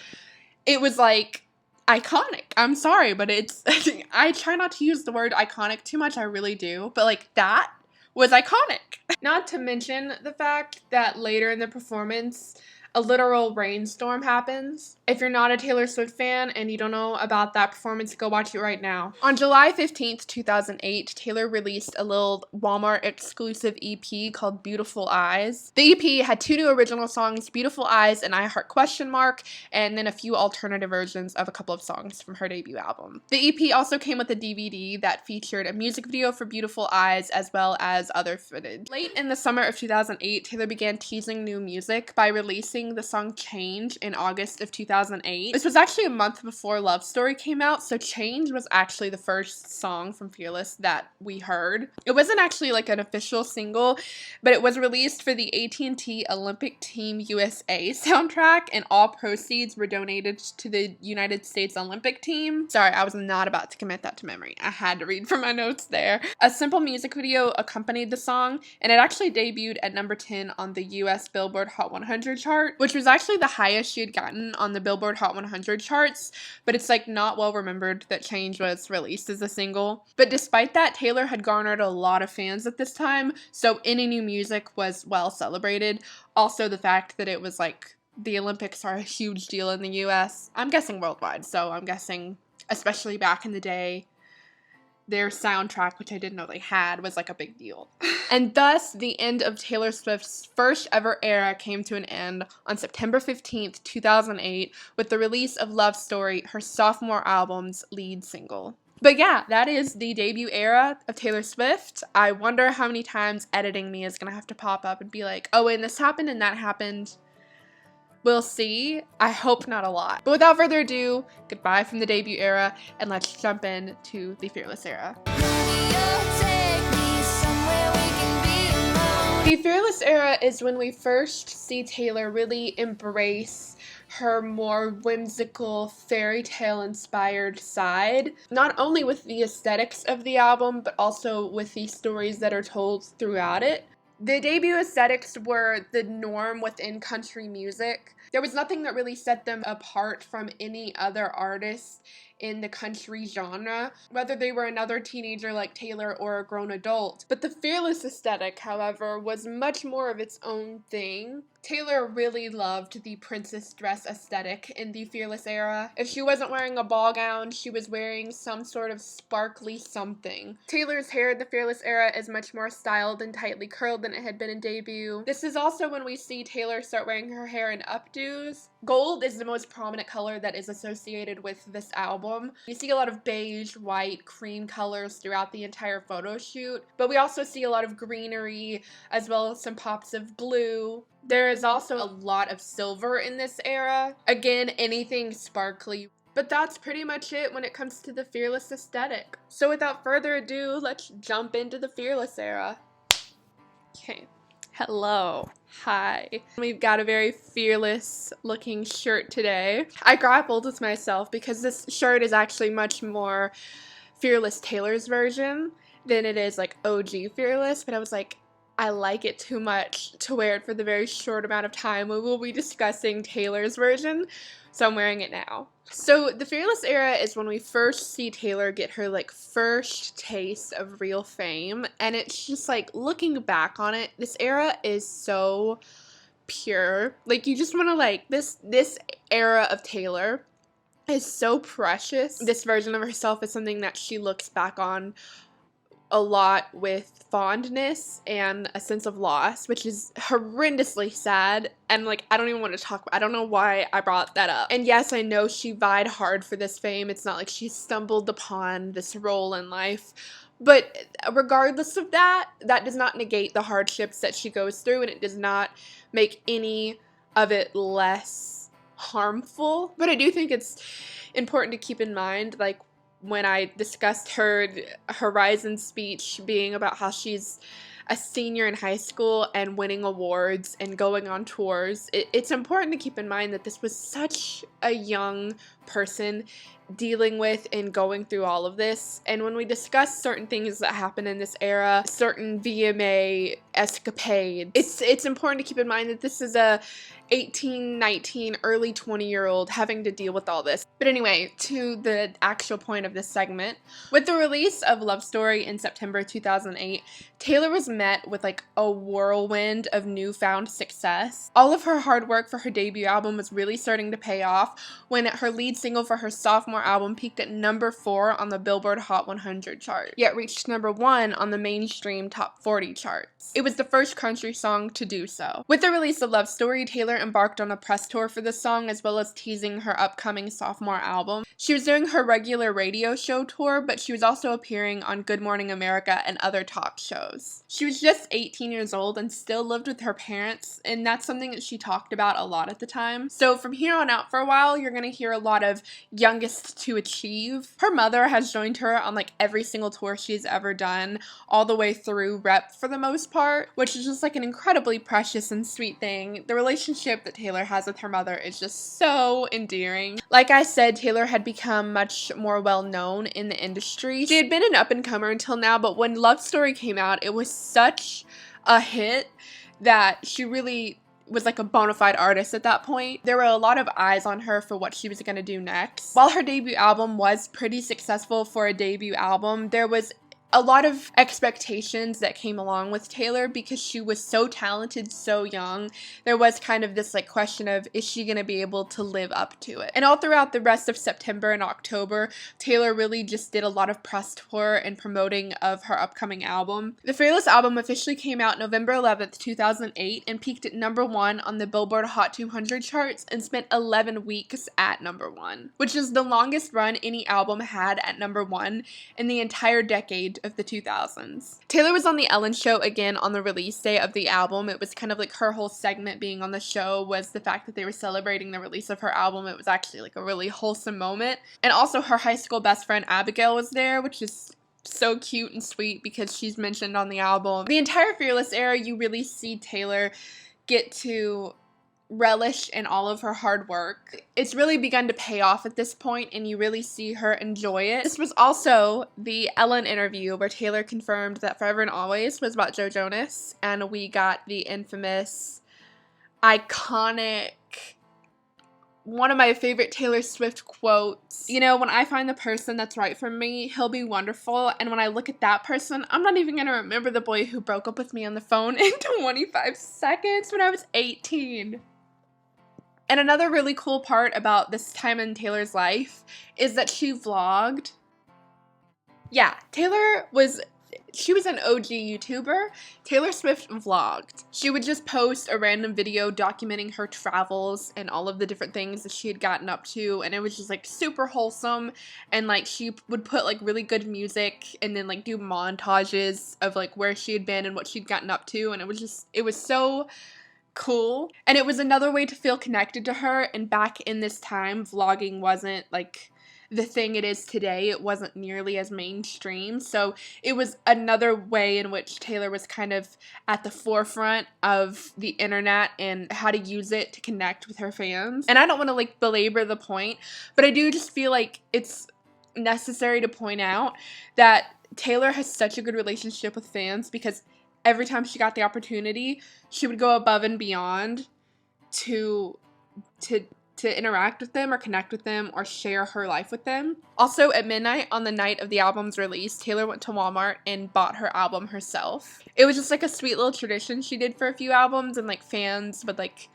it was like iconic. I'm sorry, but it's, I try not to use the word iconic too much, I really do, but like that was iconic. Not to mention the fact that later in the performance, a literal rainstorm happens. If you're not a Taylor Swift fan and you don't know about that performance, go watch it right now. On July 15th, 2008, Taylor released a little Walmart exclusive EP called Beautiful Eyes. The EP had 2 new original songs, Beautiful Eyes and I Heart Question Mark, and then a few alternative versions of a couple of songs from her debut album. The EP also came with a DVD that featured a music video for Beautiful Eyes as well as other footage. Late in the summer of 2008, Taylor began teasing new music by releasing the song Change in August of 2008. This was actually a month before Love Story came out, so Change was actually the first song from Fearless that we heard. It wasn't actually like an official single, but it was released for the AT&T Olympic Team USA soundtrack, and all proceeds were donated to the United States Olympic team. Sorry, I was not about to commit that to memory. I had to read from my notes there. A simple music video accompanied the song, and it actually debuted at number 10 on the US Billboard Hot 100 chart, which was actually the highest she had gotten on the Billboard Hot 100 charts, but it's like not well remembered that Change was released as a single. But despite that, Taylor had garnered a lot of fans at this time, so any new music was well celebrated. Also the fact that it was like, the Olympics are a huge deal in the US. I'm guessing worldwide, so I'm guessing especially back in the day, their soundtrack, which I didn't know they had, was like a big deal. And thus, the end of Taylor Swift's first ever era came to an end on September 15th, 2008, with the release of Love Story, her sophomore album's lead single. But yeah, that is the debut era of Taylor Swift. I wonder how many times editing me is gonna have to pop up and be like, oh, and this happened and that happened. We'll see. I hope not a lot. But without further ado, goodbye from the debut era, and let's jump into the Fearless era. The Fearless era is when we first see Taylor really embrace her more whimsical, fairy tale inspired side, not only with the aesthetics of the album, but also with the stories that are told throughout it. The debut aesthetics were the norm within country music. There was nothing that really set them apart from any other artist in the country genre, whether they were another teenager like Taylor or a grown adult. But the Fearless aesthetic, however, was much more of its own thing. Taylor really loved the princess dress aesthetic in the Fearless era. If she wasn't wearing a ball gown, she was wearing some sort of sparkly something. Taylor's hair in the Fearless era is much more styled and tightly curled than it had been in debut. This is also when we see Taylor start wearing her hair in updos. Gold is the most prominent color that is associated with this album. You see a lot of beige, white, cream colors throughout the entire photo shoot, but we also see a lot of greenery as well as some pops of blue. There is also a lot of silver in this era. Again, anything sparkly. But that's pretty much it when it comes to the fearless aesthetic. So without further ado, let's jump into the fearless era. Okay. Hello. Hi. We've got a very fearless looking shirt today. I grappled with myself because this shirt is actually much more Fearless Taylor's version than it is like OG Fearless, but I was like, I like it too much to wear it for the very short amount of time we will be discussing Taylor's version, so I'm wearing it now. So the Fearless era is when we first see Taylor get her like first taste of real fame, and it's just like looking back on it, this era is so pure. Like you just want to like this era of Taylor is so precious. This version of herself is something that she looks back on a lot with fondness and a sense of loss, which is horrendously sad, and like I don't even want to talk about, I don't know why I brought that up. And yes, I know she vied hard for this fame. It's not like she stumbled upon this role in life, but regardless of that, that does not negate the hardships that she goes through, and it does not make any of it less harmful. But I do think it's important to keep in mind, like when I discussed her Horizon speech being about how she's a senior in high school and winning awards and going on tours, it's important to keep in mind that this was such a young person dealing with and going through all of this. And when we discuss certain things that happen in this era, certain VMA escapades, it's important to keep in mind that this is a 18, 19, early 20-year-old having to deal with all this. But anyway, to the actual point of this segment. With the release of Love Story in September 2008, Taylor was met with like a whirlwind of newfound success. All of her hard work for her debut album was really starting to pay off when her lead single for her sophomore album peaked at number 4 on the Billboard Hot 100 chart, yet reached number 1 on the mainstream Top 40 charts. It was the first country song to do so. With the release of Love Story, Taylor embarked on a press tour for this song, as well as teasing her upcoming sophomore album. She was doing her regular radio show tour, but she was also appearing on Good Morning America and other talk shows. She was just 18 years old and still lived with her parents, and that's something that she talked about a lot at the time. So from here on out for a while, you're going to hear a lot of youngest to achieve. Her mother has joined her on like every single tour she's ever done, all the way through rep for the most part, which is just like an incredibly precious and sweet thing. The relationship that Taylor has with her mother is just so endearing. Like I said, Taylor had become much more well known in the industry. She had been an up-and-comer until now, but when Love Story came out, it was such a hit that she really was like a bona fide artist at that point. There were a lot of eyes on her for what she was going to do next. While her debut album was pretty successful for a debut album, there was a lot of expectations that came along with Taylor because she was so talented so young. There was kind of this like question of, is she going to be able to live up to it? And all throughout the rest of September and October, Taylor really just did a lot of press tour and promoting of her upcoming album. The Fearless album officially came out November 11th, 2008 and peaked at number 1 on the Billboard Hot 200 charts and spent 11 weeks at number 1, which is the longest run any album had at number 1 in the entire decade of the 2000s. Taylor was on The Ellen Show again on the release day of the album. It was kind of like her whole segment being on the show was the fact that they were celebrating the release of her album. It was actually like a really wholesome moment. And also her high school best friend Abigail was there, which is so cute and sweet because she's mentioned on the album. The entire Fearless era, you really see Taylor get to relish in all of her hard work. It's really begun to pay off at this point, and you really see her enjoy it. This was also the Ellen interview where Taylor confirmed that Forever and Always was about Joe Jonas, and we got the infamous, iconic, one of my favorite Taylor Swift quotes. You know, when I find the person that's right for me, he'll be wonderful. And when I look at that person, I'm not even going to remember the boy who broke up with me on the phone in 25 seconds when I was 18. And another really cool part about this time in Taylor's life is that she vlogged. Yeah, she was an OG YouTuber. Taylor Swift vlogged. She would just post a random video documenting her travels and all of the different things that she had gotten up to, and it was just like super wholesome, and like she would put like really good music and then like do montages of like where she had been and what she'd gotten up to, and it was so cool. And it was another way to feel connected to her. And back in this time, vlogging wasn't like the thing it is today. It wasn't nearly as mainstream. So it was another way in which Taylor was kind of at the forefront of the internet and how to use it to connect with her fans. And I don't want to like belabor the point, but I do just feel like it's necessary to point out that Taylor has such a good relationship with fans because every time she got the opportunity, she would go above and beyond to interact with them or connect with them or share her life with them. Also, at midnight on the night of the album's release, Taylor went to Walmart and bought her album herself. It was just like a sweet little tradition she did for a few albums, and like fans would like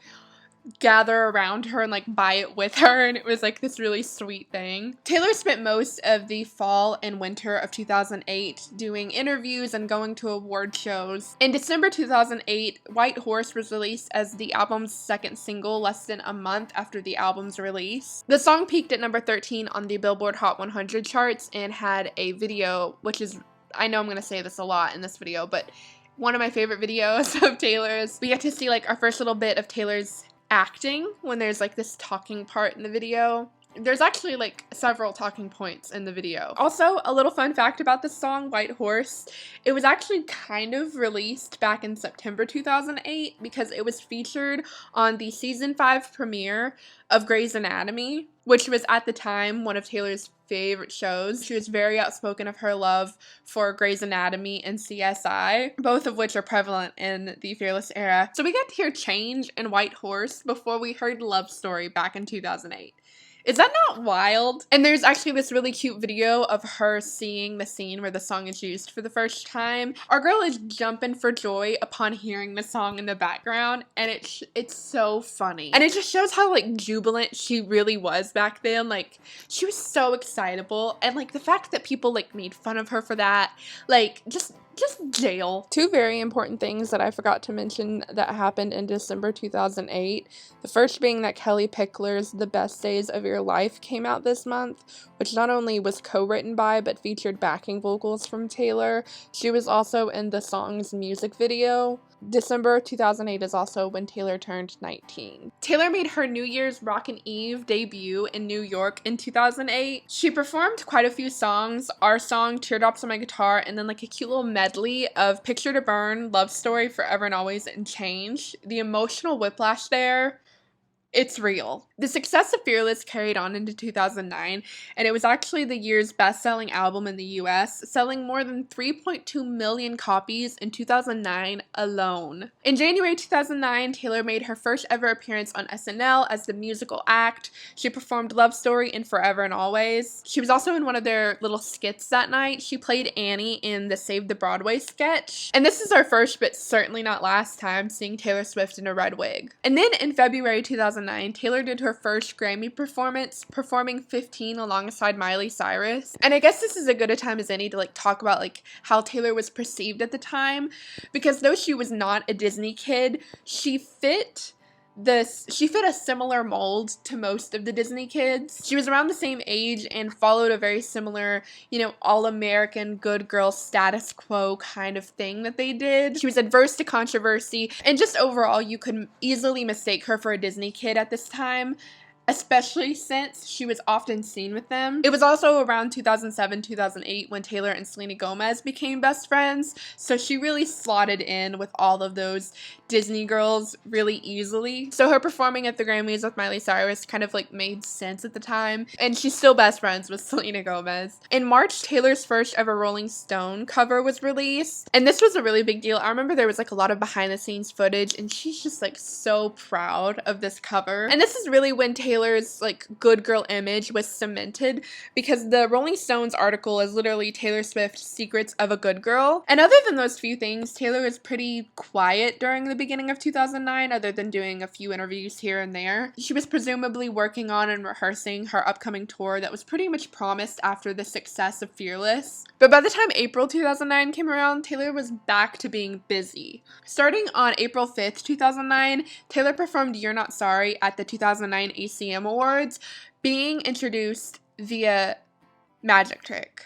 gather around her and like buy it with her, and it was like this really sweet thing. Taylor spent most of the fall and winter of 2008 doing interviews and going to award shows. In December 2008, White Horse was released as the album's second single less than a month after the album's release. The song peaked at number 13 on the Billboard Hot 100 charts and had a video, which is, I know I'm going to say this a lot in this video, but one of my favorite videos of Taylor's. We get to see like our first little bit of Taylor's acting when there's like this talking part in the video. There's actually like several talking points in the video. Also, a little fun fact about this song, White Horse, it was actually kind of released back in September 2008 because it was featured on the season 5 premiere of Grey's Anatomy, which was at the time one of Taylor's favorite shows. She was very outspoken of her love for Grey's Anatomy and CSI, both of which are prevalent in the Fearless era. So we got to hear Change and White Horse before we heard Love Story back in 2008. Is that not wild? And there's actually this really cute video of her seeing the scene where the song is used for the first time. Our girl is jumping for joy upon hearing the song in the background, and it's so funny. And it just shows how like jubilant she really was back then. Like, she was so excitable, and like the fact that people like made fun of her for that, like just jail. Two very important things that I forgot to mention that happened in December 2008. The first being that Kelly Pickler's The Best Days of Your Life came out this month, which not only was co-written by but featured backing vocals from Taylor. She was also in the song's music video. December 2008 is also when Taylor turned 19. Taylor made her New Year's Rockin' Eve debut in New York in 2008. She performed quite a few songs, our song, Teardrops on My Guitar, and then like a cute little medley of Picture to Burn, Love Story, Forever and Always, and Change. The emotional whiplash there, it's real. The success of Fearless carried on into 2009, and it was actually the year's best-selling album in the US, selling more than 3.2 million copies in 2009 alone. In January 2009, Taylor made her first ever appearance on SNL as the musical act. She performed Love Story and Forever and Always. She was also in one of their little skits that night. She played Annie in the Save the Broadway sketch. And this is our first, but certainly not last time, seeing Taylor Swift in a red wig. And then in February 2009, Taylor did her first Grammy performance, performing 15 alongside Miley Cyrus. And I guess this is as good a time as any to like talk about like how Taylor was perceived at the time, because though she was not a Disney kid, she fit a similar mold to most of the Disney kids. She was around the same age and followed a very similar, all-American good girl status quo kind of thing that they did. She was adverse to controversy, and just overall, you could easily mistake her for a Disney kid at this time, especially since she was often seen with them. It was also around 2007-2008 when Taylor and Selena Gomez became best friends, so she really slotted in with all of those Disney girls really easily. So her performing at the Grammys with Miley Cyrus kind of like made sense at the time, and she's still best friends with Selena Gomez. In March, Taylor's first ever Rolling Stone cover was released, and this was a really big deal. I remember there was like a lot of behind the scenes footage, and she's just like so proud of this cover. And this is really when Taylor's like good girl image was cemented, because the Rolling Stones article is literally Taylor Swift's Secrets of a Good Girl. And other than those few things, Taylor was pretty quiet during the beginning of 2009, other than doing a few interviews here and there. She was presumably working on and rehearsing her upcoming tour that was pretty much promised after the success of Fearless. But by the time April 2009 came around, Taylor was back to being busy. Starting on April 5th, 2009, Taylor performed You're Not Sorry at the 2009 ACM Awards, being introduced via magic trick.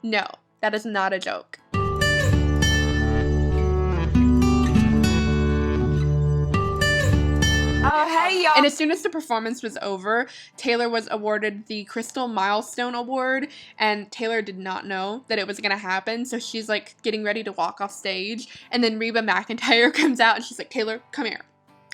No, that is not a joke. Oh, hey, y'all. And as soon as the performance was over, Taylor was awarded the Crystal Milestone Award, and Taylor did not know that it was gonna happen, so she's like getting ready to walk off stage, and then Reba McEntire comes out and she's like, Taylor, come here.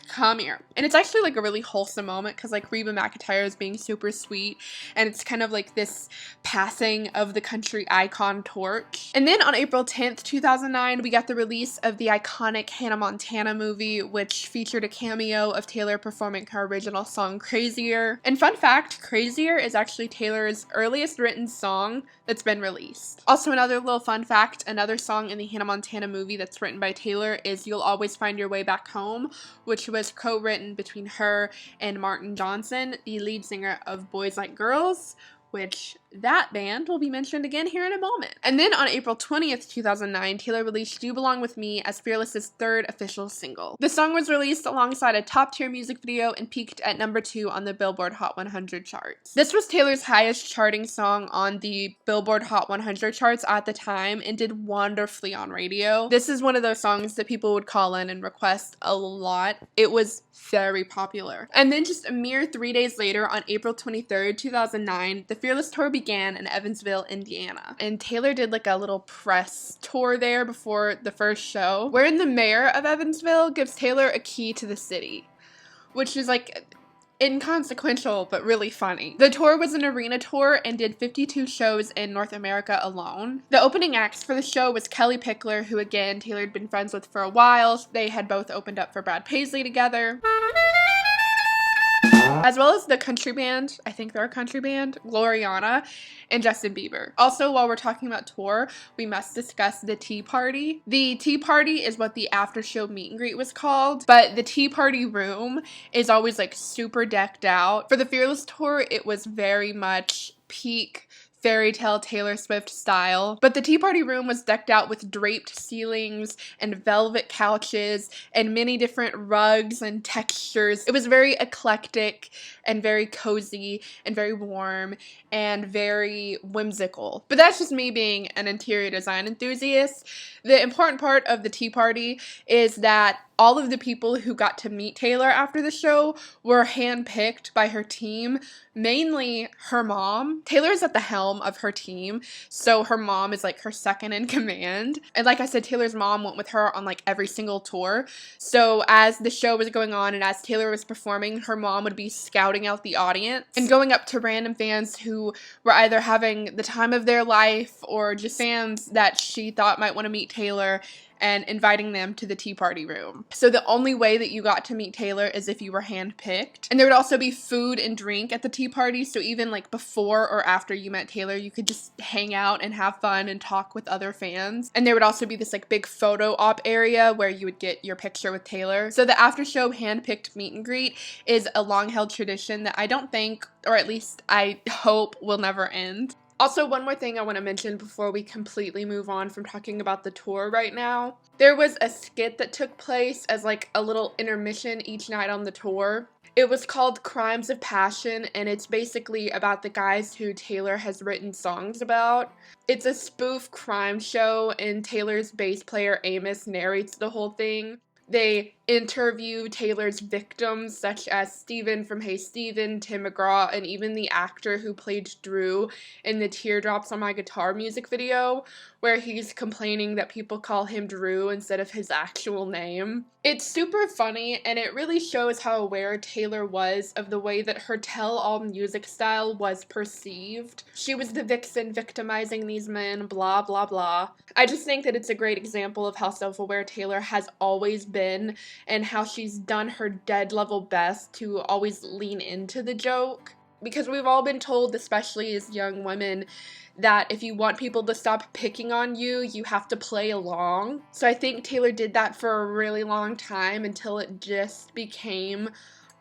Come here. And it's actually like a really wholesome moment because like Reba McEntire is being super sweet, and it's kind of like this passing of the country icon torch. And then on April 10th, 2009, we got the release of the iconic Hannah Montana movie, which featured a cameo of Taylor performing her original song Crazier. And fun fact, Crazier is actually Taylor's earliest written song that's been released. Also, another little fun fact, another song in the Hannah Montana movie that's written by Taylor is You'll Always Find Your Way Back Home, which was co-written between her and Martin Johnson, the lead singer of Boys Like Girls, which that band will be mentioned again here in a moment. And then on April 20th, 2009, Taylor released You Belong With Me as Fearless's third official single. The song was released alongside a top-tier music video and peaked at number 2 on the Billboard Hot 100 charts. This was Taylor's highest charting song on the Billboard Hot 100 charts at the time and did wonderfully on radio. This is one of those songs that people would call in and request a lot. It was very popular. And then just a mere 3 days later, on April 23rd, 2009, the Fearless Tour began in Evansville, Indiana. And Taylor did like a little press tour there before the first show, wherein the mayor of Evansville gives Taylor a key to the city, which is like inconsequential but really funny. The tour was an arena tour and did 52 shows in North America alone. The opening acts for the show was Kelly Pickler, who again Taylor had been friends with for a while. They had both opened up for Brad Paisley together, as well as the country band, I think they're a country band, Gloriana, and Justin Bieber. Also, while we're talking about tour, we must discuss the Tea Party. The Tea Party is what the after show meet and greet was called, but the Tea Party room is always like super decked out. For the Fearless Tour, it was very much peak fairy tale Taylor Swift style, but the Tea Party room was decked out with draped ceilings and velvet couches and many different rugs and textures. It was very eclectic and very cozy and very warm and very whimsical. But that's just me being an interior design enthusiast. The important part of the Tea Party is that all of the people who got to meet Taylor after the show were handpicked by her team, mainly her mom. Taylor's at the helm of her team, so her mom is like her second in command. And like I said, Taylor's mom went with her on like every single tour. So as the show was going on and as Taylor was performing, her mom would be scouting out the audience and going up to random fans who were either having the time of their life or just fans that she thought might want to meet Taylor, and inviting them to the Tea Party room. So the only way that you got to meet Taylor is if you were handpicked. And there would also be food and drink at the Tea Party, so even like before or after you met Taylor, you could just hang out and have fun and talk with other fans. And there would also be this like big photo op area where you would get your picture with Taylor. So the after show handpicked meet and greet is a long held tradition that I don't think, or at least I hope, will never end. Also, one more thing I want to mention before we completely move on from talking about the tour right now. There was a skit that took place as like a little intermission each night on the tour. It was called Crimes of Passion, and it's basically about the guys who Taylor has written songs about. It's a spoof crime show, and Taylor's bass player Amos narrates the whole thing. They interview Taylor's victims, such as Steven from Hey Steven, Tim McGraw, and even the actor who played Drew in the Teardrops on My Guitar music video, where he's complaining that people call him Drew instead of his actual name. It's super funny, and it really shows how aware Taylor was of the way that her tell-all music style was perceived. She was the vixen victimizing these men, blah, blah, blah. I just think that it's a great example of how self-aware Taylor has always been, and how she's done her dead level best to always lean into the joke. Because we've all been told, especially as young women, that if you want people to stop picking on you, you have to play along. So I think Taylor did that for a really long time until it just became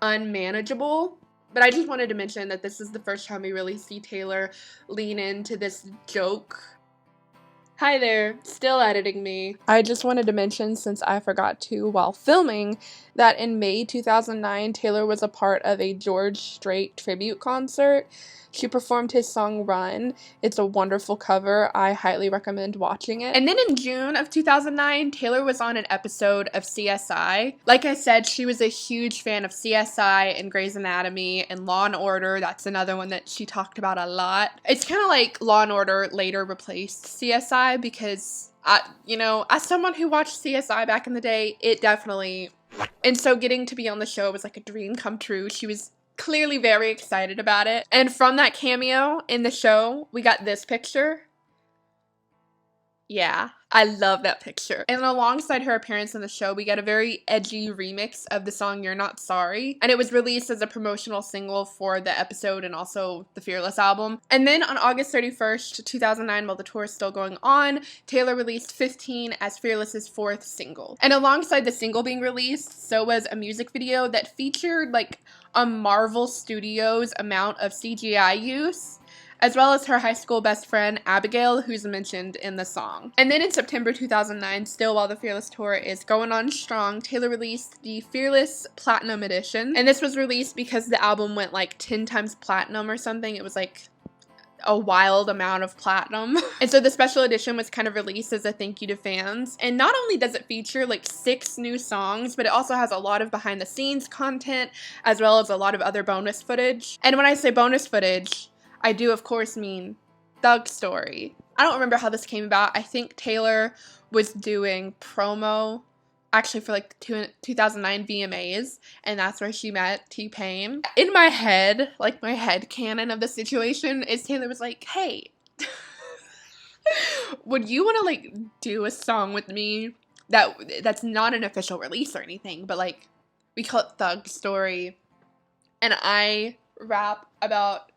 unmanageable. But I just wanted to mention that this is the first time we really see Taylor lean into this joke Hi there, still editing me. I just wanted to mention, since I forgot to while filming, that in May 2009, Taylor was a part of a George Strait tribute concert. She performed his song Run. It's a wonderful cover. I highly recommend watching it. And then in June of 2009, Taylor was on an episode of CSI. Like I said, she was a huge fan of CSI and Grey's Anatomy and Law & Order. That's another one that she talked about a lot. It's kind of like Law & Order later replaced CSI because, as someone who watched CSI back in the day, it definitely... And so getting to be on the show was like a dream come true. She was clearly very excited about it. And from that cameo in the show, we got this picture. Yeah, I love that picture. And alongside her appearance in the show, we get a very edgy remix of the song You're Not Sorry. And it was released as a promotional single for the episode and also the Fearless album. And then on August 31st, 2009, while the tour is still going on, Taylor released 15 as Fearless's 4th single. And alongside the single being released, so was a music video that featured like a Marvel Studios amount of CGI use, as well as her high school best friend, Abigail, who's mentioned in the song. And then in September 2009, still while the Fearless tour is going on strong, Taylor released the Fearless Platinum Edition. And this was released because the album went like 10 times platinum or something. It was like a wild amount of platinum. And so the special edition was kind of released as a thank you to fans. And not only does it feature like 6 new songs, but it also has a lot of behind the scenes content, as well as a lot of other bonus footage. And when I say bonus footage, I do, of course, mean Thug Story. I don't remember how this came about. I think Taylor was doing promo, actually, for like the 2009 VMAs, and that's where she met T-Pain. In my head, like my head canon of the situation is Taylor was like, hey, would you want to like do a song with me that's not an official release or anything, but like we call it Thug Story, and I rap about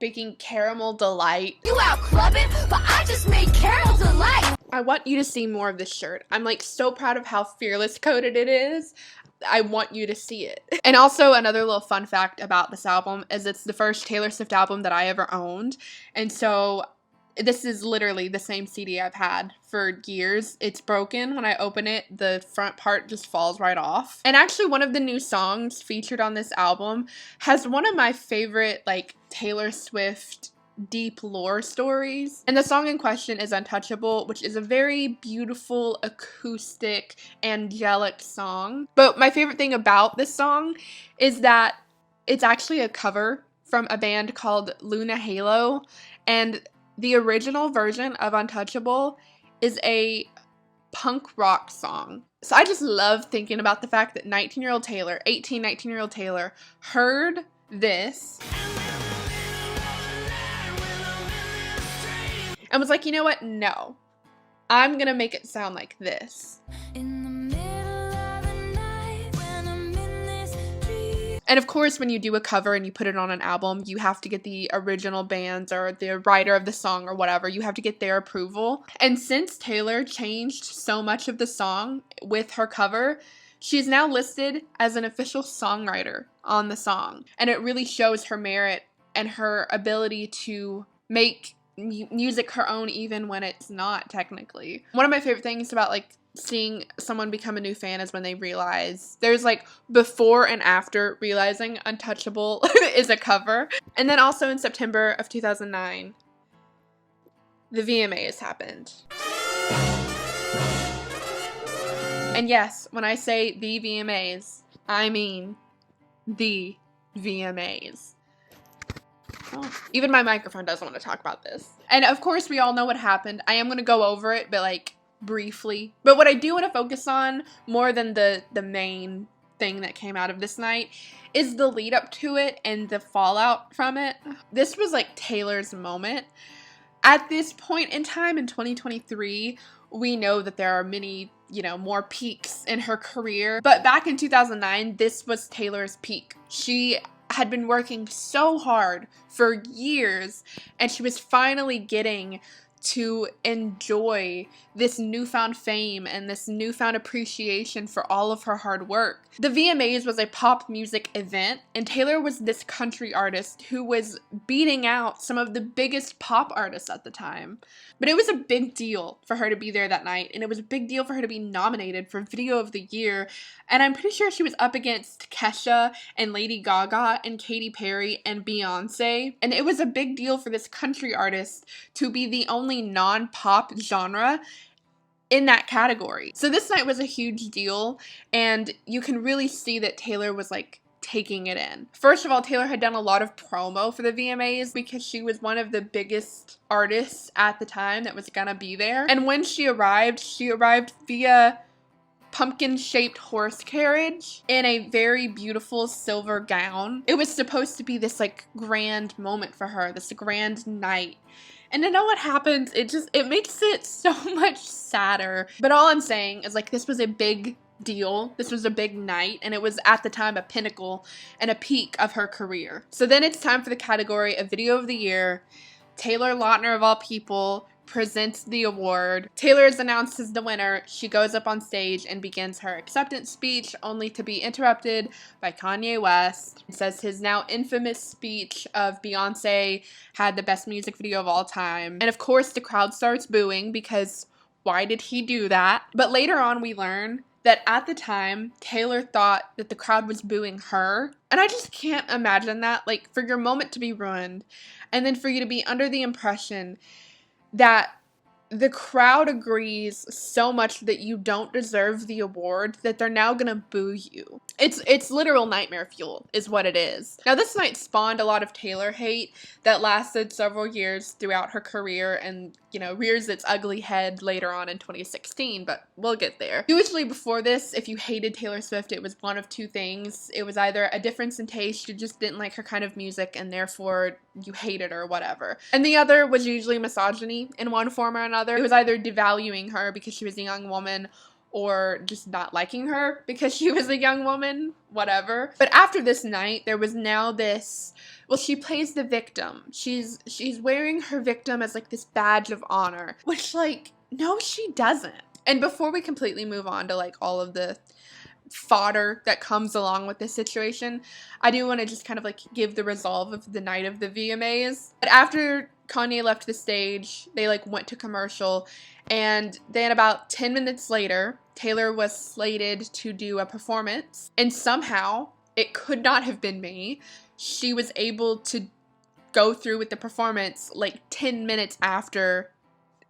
baking caramel delight. You out clubbing, but I just made caramel delight. I want you to see more of this shirt. I'm like so proud of how fearless coded it is. I want you to see it. And also another little fun fact about this album is it's the first Taylor Swift album that I ever owned. And so this is literally the same CD I've had for years. It's broken. When I open it, the front part just falls right off. And actually one of the new songs featured on this album has one of my favorite like Taylor Swift deep lore stories. And the song in question is Untouchable, which is a very beautiful, acoustic, angelic song. But my favorite thing about this song is that it's actually a cover from a band called Luna Halo, and the original version of Untouchable is a punk rock song. So I just love thinking about the fact that 19-year-old Taylor, 19-year-old Taylor, heard this and was like, you know what? No. I'm gonna make it sound like this. And of course, when you do a cover and you put it on an album, you have to get the original band's or the writer of the song or whatever, you have to get their approval. And since Taylor changed so much of the song with her cover, she's now listed as an official songwriter on the song. And it really shows her merit and her ability to make music her own even when it's not technically. One of my favorite things about like seeing someone become a new fan is when they realize there's like before and after realizing Untouchable is a cover. And then also in September of 2009, the VMAs happened. And yes, when I say the VMAs, I mean the VMAs. Oh, even my microphone doesn't want to talk about this. And of course, we all know what happened. I am going to go over it, but like briefly. But what I do want to focus on more than the main thing that came out of this night is the lead up to it and the fallout from it. This was like Taylor's moment. At this point in time in 2023, we know that there are many, more peaks in her career. But back in 2009, this was Taylor's peak. She had been working so hard for years, and she was finally getting to enjoy this newfound fame and this newfound appreciation for all of her hard work. The VMAs was a pop music event, and Taylor was this country artist who was beating out some of the biggest pop artists at the time. But it was a big deal for her to be there that night, and it was a big deal for her to be nominated for Video of the Year, and I'm pretty sure she was up against Kesha and Lady Gaga and Katy Perry and Beyonce, and it was a big deal for this country artist to be the only non-pop genre in that category. So this night was a huge deal, and you can really see that Taylor was like taking it in. First of all, Taylor had done a lot of promo for the VMAs because she was one of the biggest artists at the time that was gonna be there. And when she arrived via pumpkin-shaped horse carriage in a very beautiful silver gown. It was supposed to be this like grand moment for her, this grand night. And to know what happens, it makes it so much sadder. But all I'm saying is like this was a big deal. This was a big night, and it was at the time a pinnacle and a peak of her career. So then it's time for the category of Video of the Year. Taylor Lautner, of all people, presents the award. Taylor is announced as the winner. She goes up on stage and begins her acceptance speech, only to be interrupted by Kanye West. It says his now infamous speech of Beyonce had the best music video of all time. And of course the crowd starts booing because why did he do that? But later on we learn that at the time, Taylor thought that the crowd was booing her. And I just can't imagine that. Like, for your moment to be ruined, and then for you to be under the impression that the crowd agrees so much that you don't deserve the award that they're now gonna boo you. It's literal nightmare fuel is what it is. Now this night spawned a lot of Taylor hate that lasted several years throughout her career and, you know, rears its ugly head later on in 2016, but we'll get there. Usually before this, if you hated Taylor Swift, it was one of two things. It was either a difference in taste, you just didn't like her kind of music and therefore you hated her or whatever. And the other was usually misogyny in one form or another. It was either devaluing her because she was a young woman or just not liking her because she was a young woman, whatever. But after this night, there was now this, well, she plays the victim. She's wearing her victim as like this badge of honor, which like, no, she doesn't. And before we completely move on to like all of the fodder that comes along with this situation, I do want to just kind of like give the resolve of the night of the VMAs. But after Kanye left the stage, they like went to commercial, and then about 10 minutes later, Taylor was slated to do a performance, and somehow, it could not have been me, she was able to go through with the performance like 10 minutes after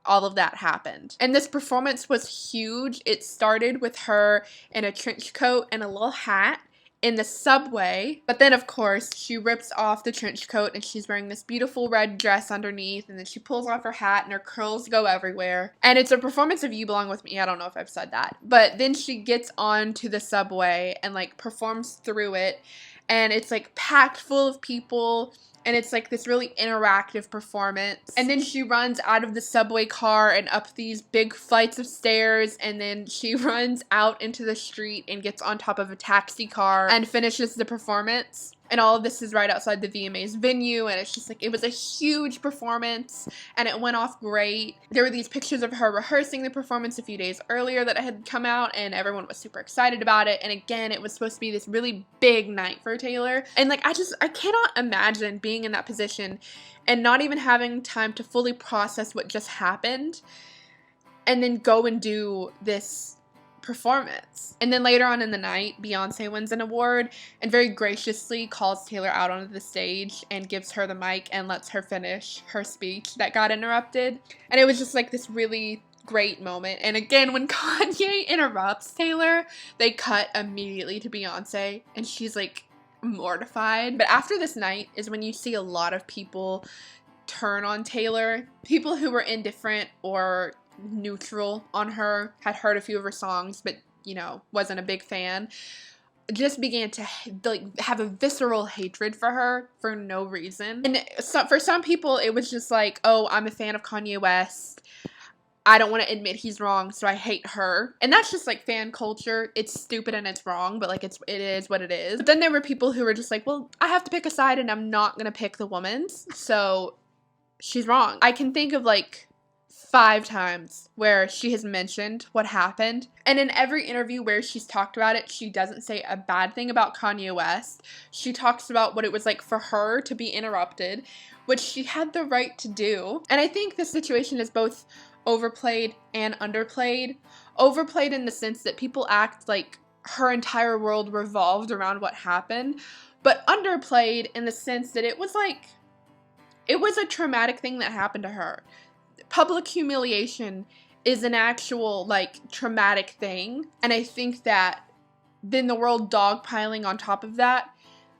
all of that happened. And this performance was huge. It started with her in a trench coat and a little hat in the subway, but then of course she rips off the trench coat and she's wearing this beautiful red dress underneath, and then she pulls off her hat and her curls go everywhere. And it's a performance of You Belong With Me. I don't know if I've said that, but then she gets onto the subway and like performs through it, and it's like packed full of people. And it's like this really interactive performance. And then she runs out of the subway car and up these big flights of stairs. And then she runs out into the street and gets on top of a taxi car and finishes the performance. And all of this is right outside the VMAs venue. And it's just like, it was a huge performance and it went off great. There were these pictures of her rehearsing the performance a few days earlier that had come out, and everyone was super excited about it. And again, it was supposed to be this really big night for Taylor. And like, I cannot imagine being in that position and not even having time to fully process what just happened and then go and do this performance. And then later on in the night, Beyonce wins an award and very graciously calls Taylor out onto the stage and gives her the mic and lets her finish her speech that got interrupted. And it was just like this really great moment. And again, when Kanye interrupts Taylor, they cut immediately to Beyonce and she's like mortified. But after this night is when you see a lot of people turn on Taylor. People who were indifferent or neutral on her, had heard a few of her songs, but, you know, wasn't a big fan, just began to like have a visceral hatred for her for no reason. And for some people, it was just like, oh, I'm a fan of Kanye West. I don't want to admit he's wrong, so I hate her. And that's just like fan culture. It's stupid and it's wrong, but like it is what it is. But then there were people who were just like, well, I have to pick a side and I'm not going to pick the woman's, so she's wrong. I can think of like 5 times where she has mentioned what happened. And in every interview where she's talked about it, she doesn't say a bad thing about Kanye West. She talks about what it was like for her to be interrupted, which she had the right to do. And I think this situation is both overplayed and underplayed. Overplayed in the sense that people act like her entire world revolved around what happened, but underplayed in the sense that it was a traumatic thing that happened to her. Public humiliation is an actual, like, traumatic thing, and I think that then the world dogpiling on top of that,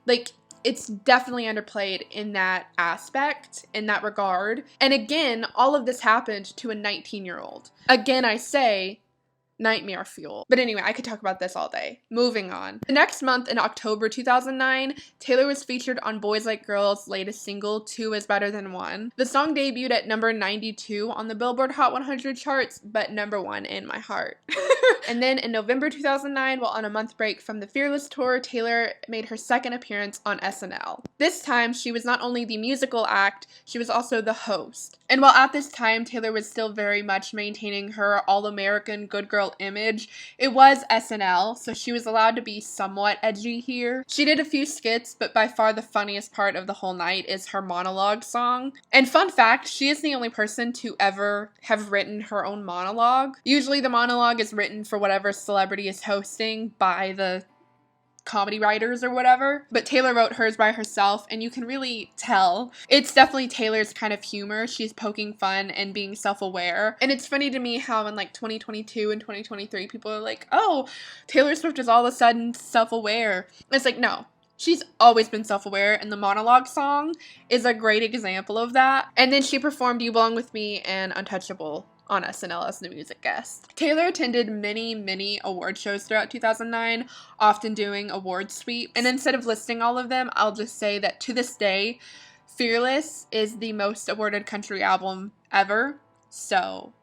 like, it's definitely underplayed in that aspect, in that regard. And again, all of this happened to a 19-year-old. Again, I say, nightmare fuel. But anyway, I could talk about this all day. Moving on. The next month, in October 2009, Taylor was featured on Boys Like Girls' latest single, 2 is Better Than 1. The song debuted at number 92 on the Billboard Hot 100 charts, but number 1 in my heart. And then in November 2009, while on a month break from the Fearless tour, Taylor made her second appearance on SNL. This time, she was not only the musical act, she was also the host. And while at this time, Taylor was still very much maintaining her all-American good girl image, it was SNL, so she was allowed to be somewhat edgy here. She did a few skits, but by far the funniest part of the whole night is her monologue song. And fun fact, she is the only person to ever have written her own monologue. Usually the monologue is written for whatever celebrity is hosting by the comedy writers or whatever, but Taylor wrote hers by herself, and you can really tell it's definitely Taylor's kind of humor. She's poking fun and being self-aware, and it's funny to me how in like 2022 and 2023 people are like, oh, Taylor Swift is all of a sudden self-aware. It's like, no, she's always been self-aware, and the monologue song is a great example of that. And then she performed You Belong With Me and Untouchable on SNL as the music guest. Taylor attended many award shows throughout 2009, often doing award sweeps. And instead of listing all of them, I'll just say that to this day, Fearless is the most awarded country album ever. So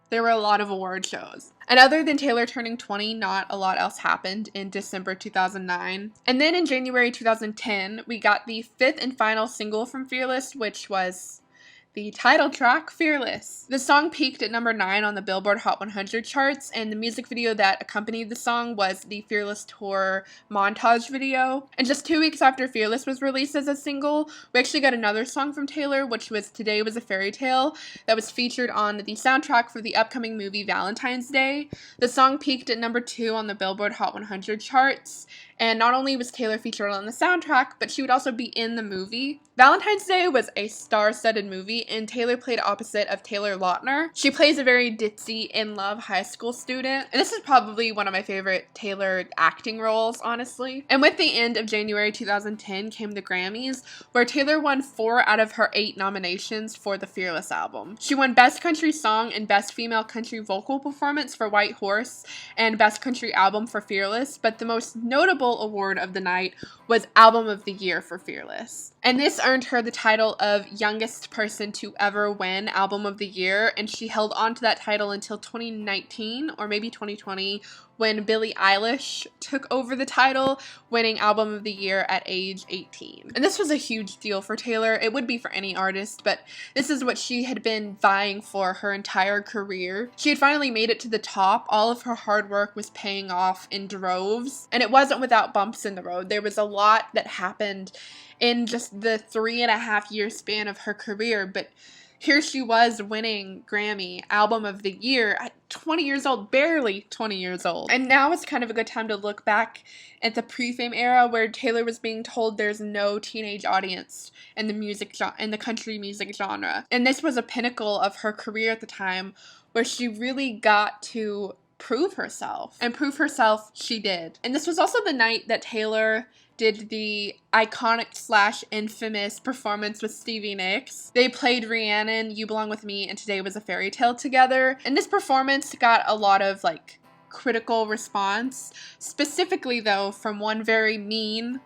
there were a lot of award shows. And other than Taylor turning 20, not a lot else happened in December 2009. And then in January 2010, we got the 5th and final single from Fearless, which was the title track, Fearless. The song peaked at number 9 on the Billboard Hot 100 charts, and the music video that accompanied the song was the Fearless Tour montage video. And just 2 weeks after Fearless was released as a single, we actually got another song from Taylor, which was Today Was a Fairy Tale, that was featured on the soundtrack for the upcoming movie Valentine's Day. The song peaked at number 2 on the Billboard Hot 100 charts, and not only was Taylor featured on the soundtrack, but she would also be in the movie. Valentine's Day was a star-studded movie, and Taylor played opposite of Taylor Lautner. She plays a very ditzy, in-love high school student, and this is probably one of my favorite Taylor acting roles, honestly. And with the end of January 2010 came the Grammys, where Taylor won 4 out of her 8 nominations for the Fearless album. She won Best Country Song and Best Female Country Vocal Performance for White Horse, and Best Country Album for Fearless, but the most notable award of the night was Album of the Year for Fearless. And this earned her the title of youngest person to ever win Album of the Year, and she held on to that title until 2019 or maybe 2020 when Billie Eilish took over the title, winning Album of the Year at age 18. And this was a huge deal for Taylor. It would be for any artist, but this is what she had been vying for her entire career. She had finally made it to the top. All of her hard work was paying off in droves, and it wasn't without bumps in the road. There was a lot that happened in just the 3.5-year span of her career, but here she was winning Grammy Album of the Year at 20 years old, barely 20 years old. And now is kind of a good time to look back at the pre-fame era where Taylor was being told there's no teenage audience in the country music genre. And this was a pinnacle of her career at the time where she really got to prove herself. And prove herself she did. And this was also the night that Taylor did the iconic / infamous performance with Stevie Nicks. They played Rhiannon, You Belong With Me, and Today Was a Fairy Tale together. And this performance got a lot of critical response, specifically though from one very mean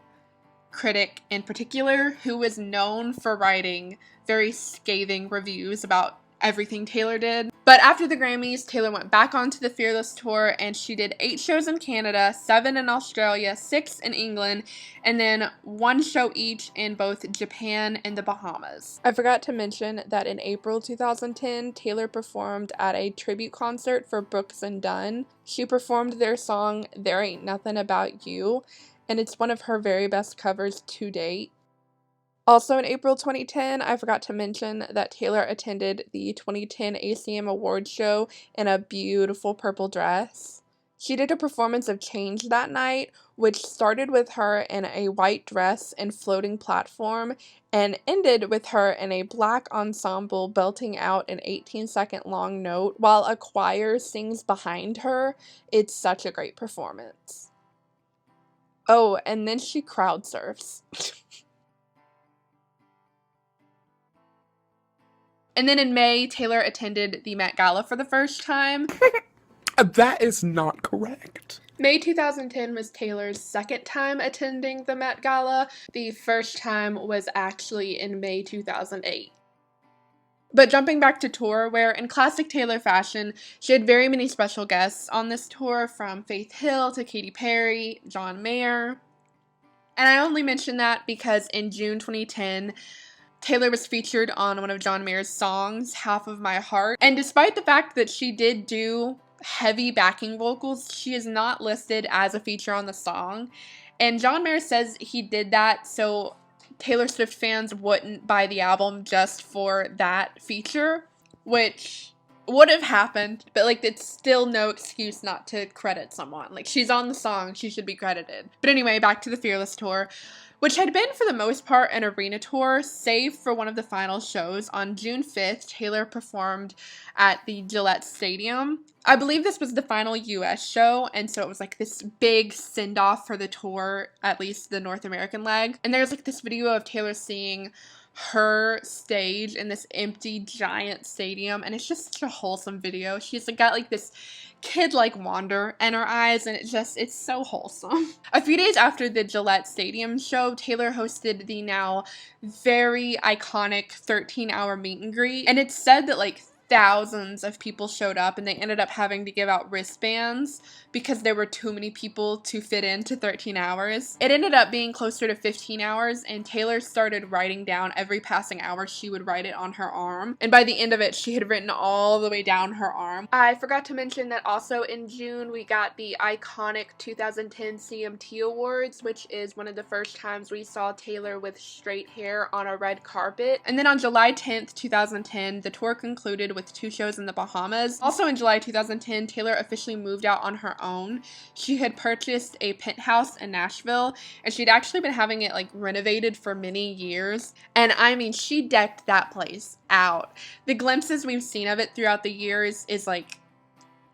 critic in particular who was known for writing very scathing reviews about everything Taylor did. But after the Grammys, Taylor went back onto the Fearless Tour, and she did 8 shows in Canada, 7 in Australia, 6 in England, and then 1 show each in both Japan and the Bahamas. I forgot to mention that in April 2010, Taylor performed at a tribute concert for Brooks and Dunn. She performed their song, There Ain't Nothing About You, and it's one of her very best covers to date. Also in April 2010, I forgot to mention that Taylor attended the 2010 ACM Awards show in a beautiful purple dress. She did a performance of Change that night, which started with her in a white dress and floating platform, and ended with her in a black ensemble belting out an 18-second long note while a choir sings behind her. It's such a great performance. Oh, and then she crowd surfs. And then in May, Taylor attended the Met Gala for the first time. That is not correct. May 2010 was Taylor's second time attending the Met Gala. The first time was actually in May 2008. But jumping back to tour, where in classic Taylor fashion, she had very many special guests on this tour, from Faith Hill to Katy Perry, John Mayer. And I only mention that because in June 2010, Taylor was featured on one of John Mayer's songs, Half of My Heart. And despite the fact that she did do heavy backing vocals, she is not listed as a feature on the song. And John Mayer says he did that so Taylor Swift fans wouldn't buy the album just for that feature, which would have happened, but like it's still no excuse not to credit someone. Like, she's on the song, she should be credited. But anyway, back to the Fearless Tour, which had been for the most part an arena tour, save for one of the final shows. On June 5th, Taylor performed at the Gillette Stadium. I believe this was the final US show, and so it was like this big send-off for the tour, at least the North American leg. And there's like this video of Taylor seeing her stage in this empty giant stadium, and it's just such a wholesome video. She's like got like this kid-like wonder in her eyes, and it's so wholesome. A few days after the Gillette Stadium show, Taylor hosted the now very iconic 13-hour meet and greet, and it's said that like thousands of people showed up, and they ended up having to give out wristbands because there were too many people to fit into 13 hours. It ended up being closer to 15 hours, and Taylor started writing down every passing hour. She would write it on her arm, and by the end of it, she had written all the way down her arm. I forgot to mention that also in June, we got the iconic 2010 CMT Awards, which is one of the first times we saw Taylor with straight hair on a red carpet. And then on July 10th, 2010, the tour concluded with 2 shows in the Bahamas. Also in July 2010, Taylor officially moved out on her own. She had purchased a penthouse in Nashville, and she'd actually been having it like renovated for many years. And I mean, she decked that place out. The glimpses we've seen of it throughout the years is like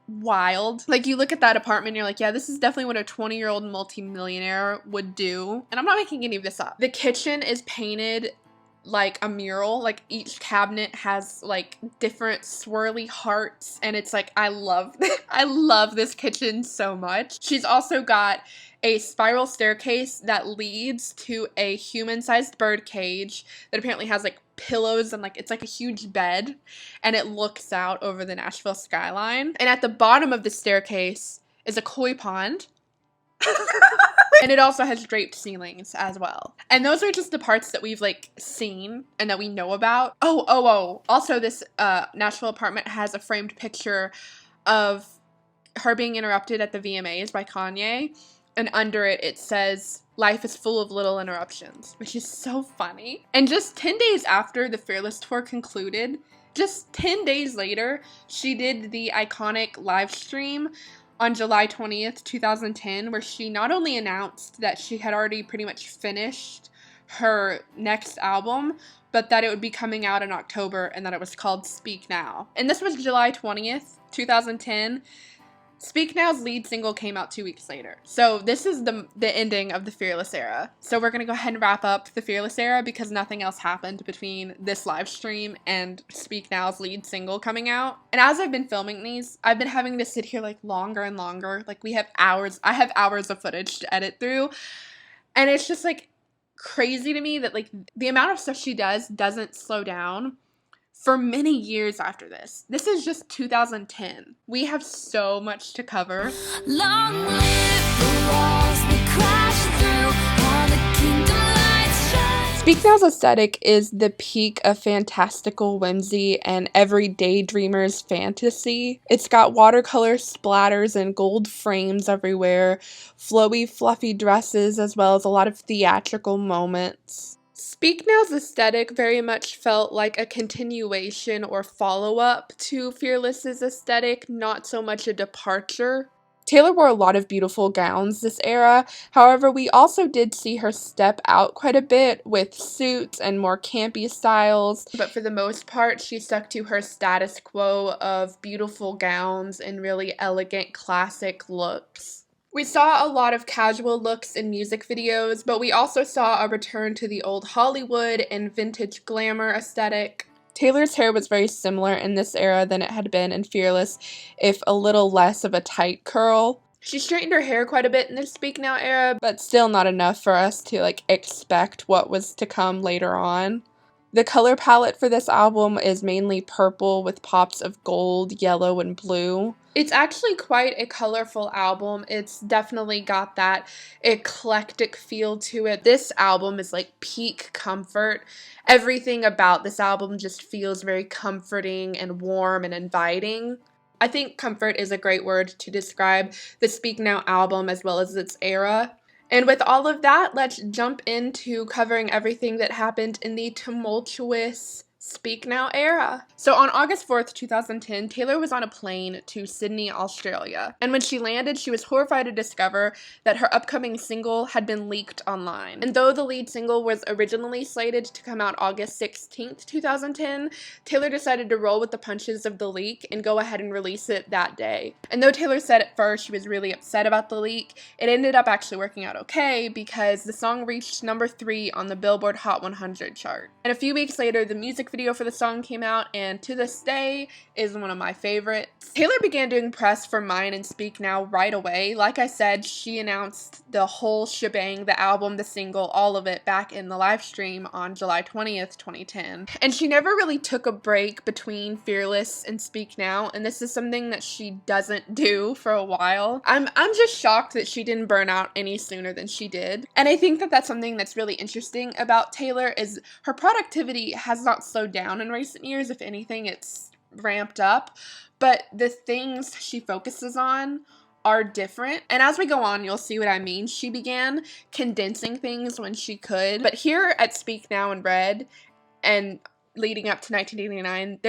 wild. Like, you look at that apartment and you're like, yeah, this is definitely what a 20-year-old multimillionaire would do. And I'm not making any of this up. The kitchen is painted like a mural. Like, each cabinet has like different swirly hearts, and it's like, I love this kitchen so much. She's also got a spiral staircase that leads to a human-sized bird cage that apparently has like pillows, and like it's like a huge bed, and it looks out over the Nashville skyline. And at the bottom of the staircase is a koi pond. And it also has draped ceilings as well. And those are just the parts that we've like seen and that we know about. Oh. Also, this Nashville apartment has a framed picture of her being interrupted at the VMAs by Kanye. And under it, it says, "Life is full of little interruptions," which is so funny. And just 10 days after the Fearless Tour concluded, just 10 days later, she did the iconic live stream on July 20th, 2010, where she not only announced that she had already pretty much finished her next album, but that it would be coming out in October, and that it was called Speak Now. And this was July 20th, 2010. Speak Now's lead single came out 2 weeks later. So this is the ending of the Fearless era. So we're going to go ahead and wrap up the Fearless era because nothing else happened between this live stream and Speak Now's lead single coming out. And as I've been filming these, I've been having to sit here like longer and longer. Like, we have hours. I have hours of footage to edit through. And it's just like crazy to me that like the amount of stuff she does doesn't slow down for many years after this. This is just 2010. We have so much to cover. Long live the walls we crash through, all the kingdom lights shine. Speak Now's aesthetic is the peak of fantastical whimsy and everyday dreamer's fantasy. It's got watercolor splatters and gold frames everywhere, flowy, fluffy dresses, as well as a lot of theatrical moments. Speak Now's aesthetic very much felt like a continuation or follow-up to Fearless's aesthetic, not so much a departure. Taylor wore a lot of beautiful gowns this era, however we also did see her step out quite a bit with suits and more campy styles, but for the most part she stuck to her status quo of beautiful gowns and really elegant classic looks. We saw a lot of casual looks in music videos, but we also saw a return to the old Hollywood and vintage glamour aesthetic. Taylor's hair was very similar in this era than it had been in Fearless, if a little less of a tight curl. She straightened her hair quite a bit in the Speak Now era, but still not enough for us to expect what was to come later on. The color palette for this album is mainly purple with pops of gold, yellow, and blue. It's actually quite a colorful album. It's definitely got that eclectic feel to it. This album is like peak comfort. Everything about this album just feels very comforting and warm and inviting. I think comfort is a great word to describe the Speak Now album as well as its era. And with all of that, let's jump into covering everything that happened in the tumultuous Speak Now era. So on August 4th, 2010, Taylor was on a plane to Sydney, Australia. And when she landed, she was horrified to discover that her upcoming single had been leaked online. And though the lead single was originally slated to come out August 16th, 2010, Taylor decided to roll with the punches of the leak and go ahead and release it that day. And though Taylor said at first she was really upset about the leak, it ended up actually working out okay because the song reached number 3 on the Billboard Hot 100 chart. And a few weeks later, the music video for the song came out, and to this day is one of my favorites. Taylor began doing press for Mine and Speak Now right away. Like I said, she announced the whole shebang, the album, the single, all of it back in the live stream on July 20th, 2010. And she never really took a break between Fearless and Speak Now, and this is something that she doesn't do for a while. I'm just shocked that she didn't burn out any sooner than she did. And I think that that's something that's really interesting about Taylor is her productivity has not slowed down in recent years. If anything, it's ramped up, but the things she focuses on are different. And as we go on, you'll see what I mean. She began condensing things when she could, but here at Speak Now and Red and leading up to 1989,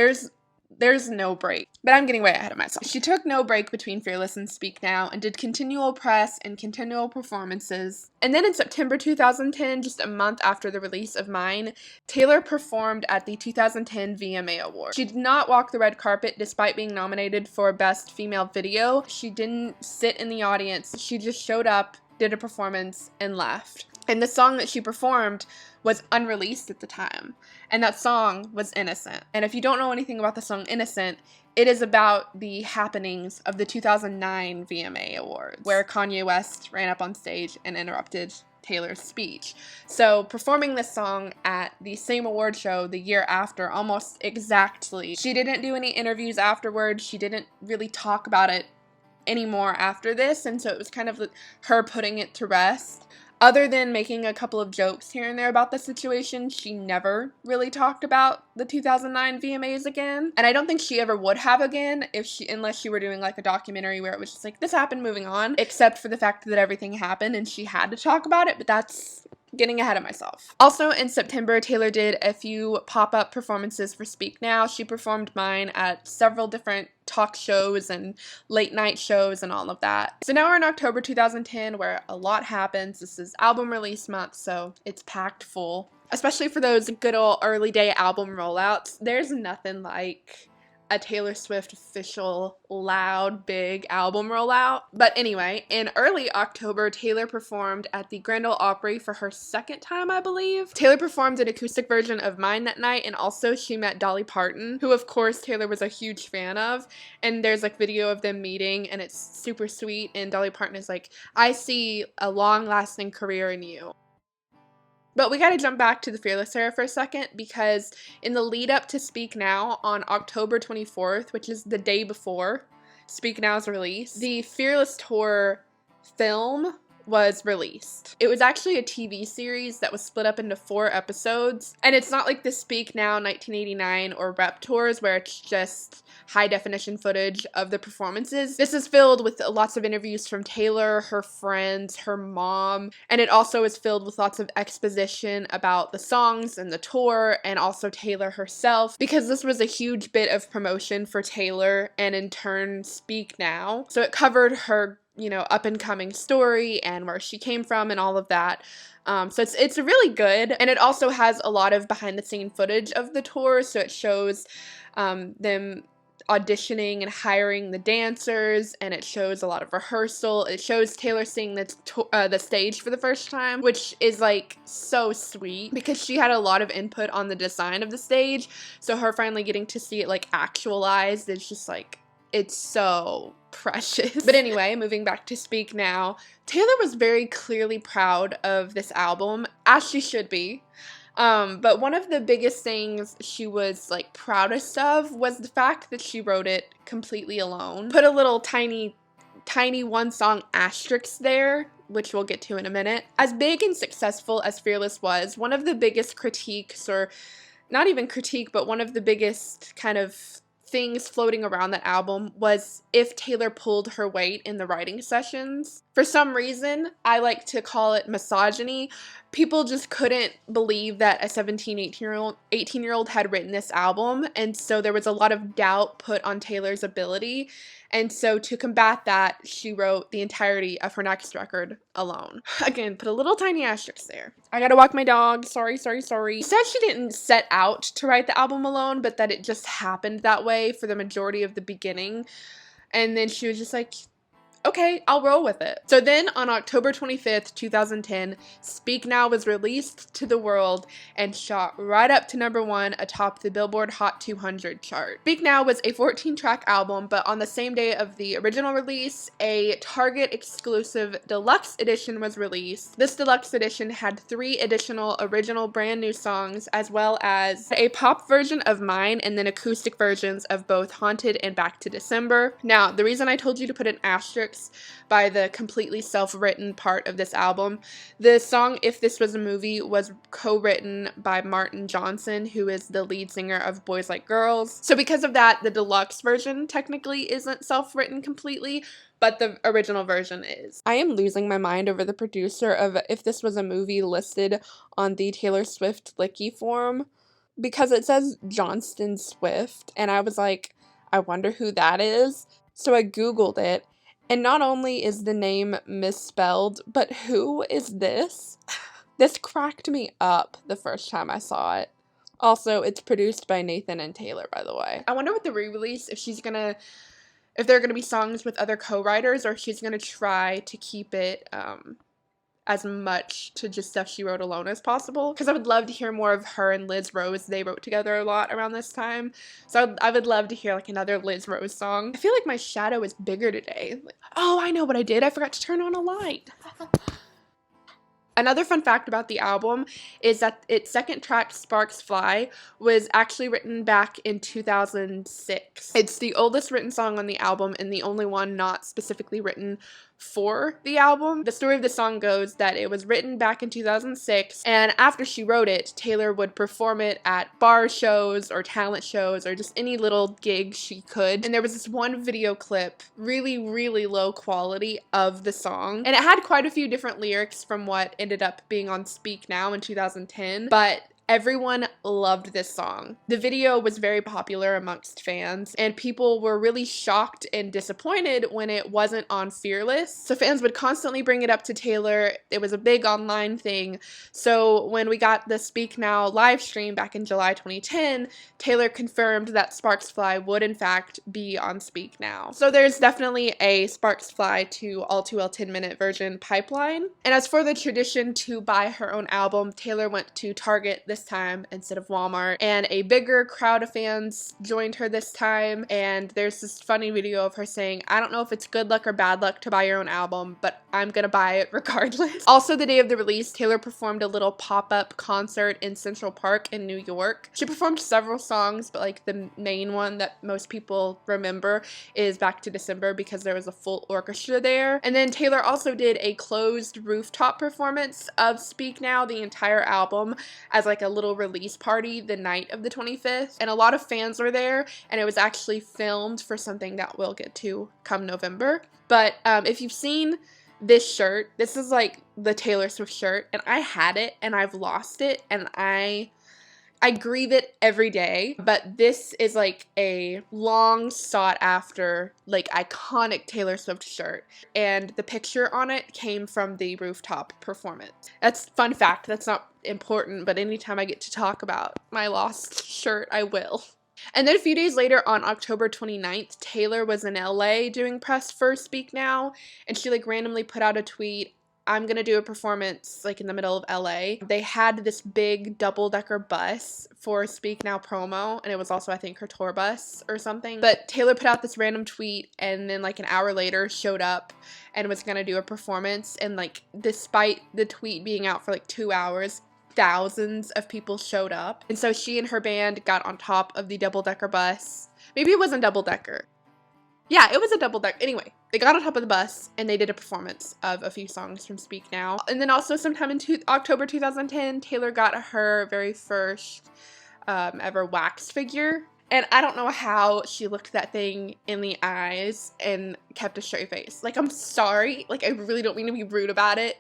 there's no break. But I'm getting way ahead of myself. She took no break between Fearless and Speak Now and did continual press and continual performances. And then in September 2010, just a month after the release of Mine, Taylor performed at the 2010 VMA Awards. She did not walk the red carpet despite being nominated for Best Female Video. She didn't sit in the audience. She just showed up, did a performance, and left. And the song that she performed was unreleased at the time. And that song was Innocent. And if you don't know anything about the song Innocent, it is about the happenings of the 2009 VMA Awards, where Kanye West ran up on stage and interrupted Taylor's speech. So performing this song at the same award show the year after, almost exactly. She didn't do any interviews afterwards. She didn't really talk about it anymore after this, and so it was kind of her putting it to rest. Other than making a couple of jokes here and there about the situation, she never really talked about the 2009 VMAs again. And I don't think she ever would have again unless she were doing like a documentary where it was just like, this happened, moving on. Except for the fact that everything happened and she had to talk about it, but that's getting ahead of myself. Also in September, Taylor did a few pop-up performances for Speak Now. She performed Mine at several different talk shows and late night shows and all of that. So now we're in October 2010 where a lot happens. This is album release month, so it's packed full. Especially for those good old early day album rollouts, there's nothing like a Taylor Swift official, loud, big album rollout. But anyway, in early October, Taylor performed at the Grand Ole Opry for her second time, I believe. Taylor performed an acoustic version of Mine that night, and also she met Dolly Parton, who of course Taylor was a huge fan of, and there's like video of them meeting, and it's super sweet, and Dolly Parton is like, I see a long-lasting career in you. But we gotta jump back to the Fearless era for a second, because in the lead up to Speak Now on October 24th, which is the day before Speak Now's release, the Fearless Tour film was released. It was actually a TV series that was split up into 4 episodes, and it's not like the Speak Now 1989 or Rep tours where it's just high definition footage of the performances. This is filled with lots of interviews from Taylor, her friends, her mom, and it also is filled with lots of exposition about the songs and the tour, and also Taylor herself, because this was a huge bit of promotion for Taylor and in turn Speak Now. So it covered her, you know, up and coming story and where she came from and all of that. So it's really good, and it also has a lot of behind the scene footage of the tour. So it shows them auditioning and hiring the dancers, and it shows a lot of rehearsal. It shows Taylor seeing the stage for the first time, which is like so sweet because she had a lot of input on the design of the stage. So her finally getting to see it like actualized is just like, it's so precious. But anyway, moving back to Speak Now, Taylor was very clearly proud of this album, as she should be. But one of the biggest things she was like proudest of was the fact that she wrote it completely alone. Put a little tiny one song asterisk there, which we'll get to in a minute. As big and successful as Fearless was, one of the biggest critiques, or not even critique, but one of the biggest kind of things floating around that album was if Taylor pulled her weight in the writing sessions. For some reason, I like to call it misogyny. People just couldn't believe that a 17, 18-year-old had written this album, and so there was a lot of doubt put on Taylor's ability. And so to combat that, she wrote the entirety of her next record alone. Again, put a little tiny asterisk there. I gotta walk my dog. Sorry. She said she didn't set out to write the album alone, but that it just happened that way for the majority of the beginning. And then she was just like, okay, I'll roll with it. So then on October 25th, 2010, Speak Now was released to the world and shot right up to #1 atop the Billboard Hot 200 chart. Speak Now was a 14-track album, but on the same day of the original release, a Target exclusive deluxe edition was released. This deluxe edition had 3 additional original brand new songs, as well as a pop version of Mine and then acoustic versions of both Haunted and Back to December. Now, the reason I told you to put an asterisk by the completely self-written part of this album, the song If This Was a Movie was co-written by Martin Johnson, who is the lead singer of Boys Like Girls. So because of that, the deluxe version technically isn't self-written completely, but the original version is. I am losing my mind over the producer of If This Was a Movie listed on the Taylor Swift Licky form, because it says Johnston Swift, and I was like, I wonder who that is. So I googled it, and not only is the name misspelled, but who is this? This cracked me up the first time I saw it. Also, it's produced by Nathan and Taylor, by the way. I wonder with the re-release if there are gonna be songs with other co-writers, or if she's gonna try to keep it as much to just stuff she wrote alone as possible, because I would love to hear more of her and Liz Rose. They wrote together a lot around this time, so I would love to hear like another Liz Rose song. I feel like my shadow is bigger today. Like, oh, I know what I did. I forgot to turn on a light. Another fun fact about the album is that its second track, Sparks Fly, was actually written back in 2006. It's the oldest written song on the album and the only one not specifically written for the album. The story of the song goes that it was written back in 2006, and after she wrote it, Taylor would perform it at bar shows or talent shows or just any little gig she could. And there was this one video clip, really, really low quality, of the song, and it had quite a few different lyrics from what ended up being on Speak Now in 2010, but everyone loved this song. The video was very popular amongst fans, and people were really shocked and disappointed when it wasn't on Fearless. So fans would constantly bring it up to Taylor. It was a big online thing. So when we got the Speak Now live stream back in July 2010, Taylor confirmed that Sparks Fly would in fact be on Speak Now. So there's definitely a Sparks Fly to All Too Well 10-minute version pipeline. And as for the tradition to buy her own album, Taylor went to Target this this time instead of Walmart, and a bigger crowd of fans joined her this time, and there's this funny video of her saying, "I don't know if it's good luck or bad luck to buy your own album, but I'm gonna buy it regardless." Also, the day of the release, Taylor performed a little pop-up concert in Central Park in New York. She performed several songs, but like the main one that most people remember is Back to December because there was a full orchestra there. And then Taylor also did a closed rooftop performance of Speak Now, the entire album, as like a little release party the night of the 25th. And a lot of fans were there, and it was actually filmed for something that we'll get to come November. But if you've seen this shirt, this is like the Taylor Swift shirt, and I had it and I've lost it, and I grieve it every day. But this is like a long sought after, like, iconic Taylor Swift shirt, and the picture on it came from the rooftop performance. That's fun fact. That's not important, but anytime I get to talk about my lost shirt, I will. And then a few days later, on October 29th, Taylor was in LA doing press for Speak Now, and she like randomly put out a tweet, "I'm gonna do a performance like in the middle of LA." They had this big double-decker bus for Speak Now promo, and it was also, I think, her tour bus or something. But Taylor put out this random tweet, and then like an hour later showed up and was gonna do a performance. And like, despite the tweet being out for like 2 hours, thousands of people showed up. And so she and her band got on top of the double-decker bus. Maybe it wasn't double-decker. Yeah, it was a double-decker. Anyway, they got on top of the bus and they did a performance of a few songs from Speak Now. And then also sometime in October 2010, Taylor got her very first ever wax figure. And I don't know how she looked that thing in the eyes and kept a straight face. Like, I'm sorry. Like, I really don't mean to be rude about it,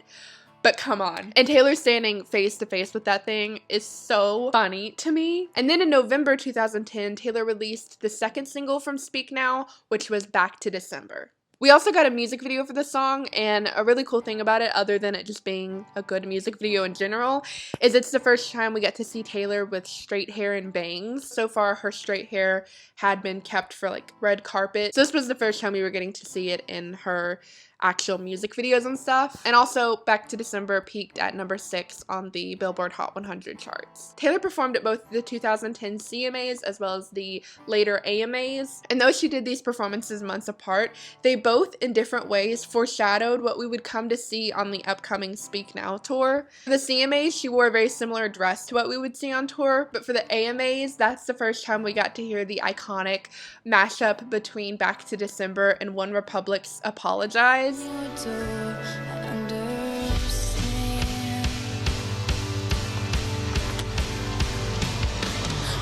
but come on. And Taylor standing face to face with that thing is so funny to me. And then in November 2010, Taylor released the second single from Speak Now, which was Back to December. We also got a music video for the song, and a really cool thing about it, other than it just being a good music video in general, is it's the first time we get to see Taylor with straight hair and bangs. So far, her straight hair had been kept for like red carpet. So this was the first time we were getting to see it in her actual music videos and stuff. And also, Back to December peaked at number 6 on the Billboard Hot 100 charts. Taylor performed at both the 2010 CMAs as well as the later AMAs. And though she did these performances months apart, they both in different ways foreshadowed what we would come to see on the upcoming Speak Now tour. For the CMAs, she wore a very similar dress to what we would see on tour, but for the AMAs, that's the first time we got to hear the iconic mashup between Back to December and One Republic's Apologize. Your door, I understand.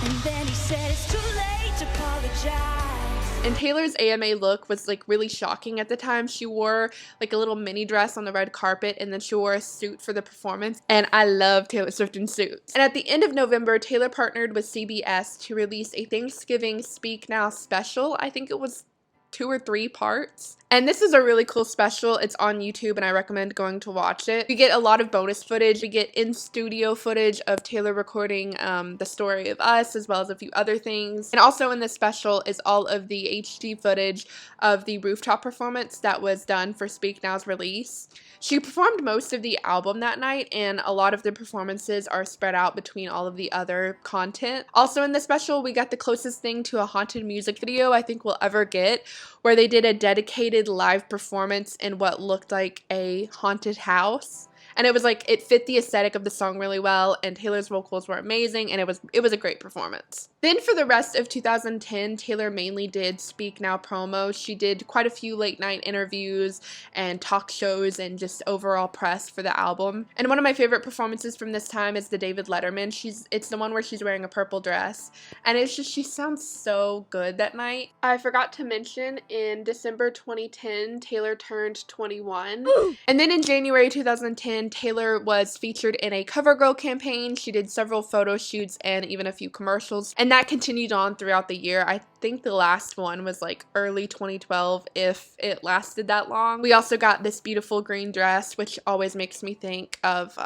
And then he said it's too late to apologize. And Taylor's AMA look was like really shocking at the time. She wore like a little mini dress on the red carpet, and then she wore a suit for the performance. And I love Taylor Swift in suits. And at the end of November, Taylor partnered with CBS to release a Thanksgiving Speak Now special. I think it was 2 or 3 parts. And this is a really cool special. It's on YouTube and I recommend going to watch it. We get a lot of bonus footage. We get in-studio footage of Taylor recording The Story of Us as well as a few other things. And also in this special is all of the HD footage of the rooftop performance that was done for Speak Now's release. She performed most of the album that night, and a lot of the performances are spread out between all of the other content. Also in the special, we got the closest thing to a haunted music video I think we'll ever get, where they did a dedicated live performance in what looked like a haunted house. And it was like, it fit the aesthetic of the song really well, and Taylor's vocals were amazing, and it was a great performance. Then for the rest of 2010, Taylor mainly did Speak Now promos. She did quite a few late night interviews and talk shows and just overall press for the album. And one of my favorite performances from this time is the David Letterman. It's the one where she's wearing a purple dress, and it's just, she sounds so good that night. I forgot to mention, in December 2010, Taylor turned 21. And then in January 2010, Taylor was featured in a CoverGirl campaign. She did several photo shoots and even a few commercials, and that continued on throughout the year. I think the last one was like early 2012, if it lasted that long. We also got this beautiful green dress, which always makes me think of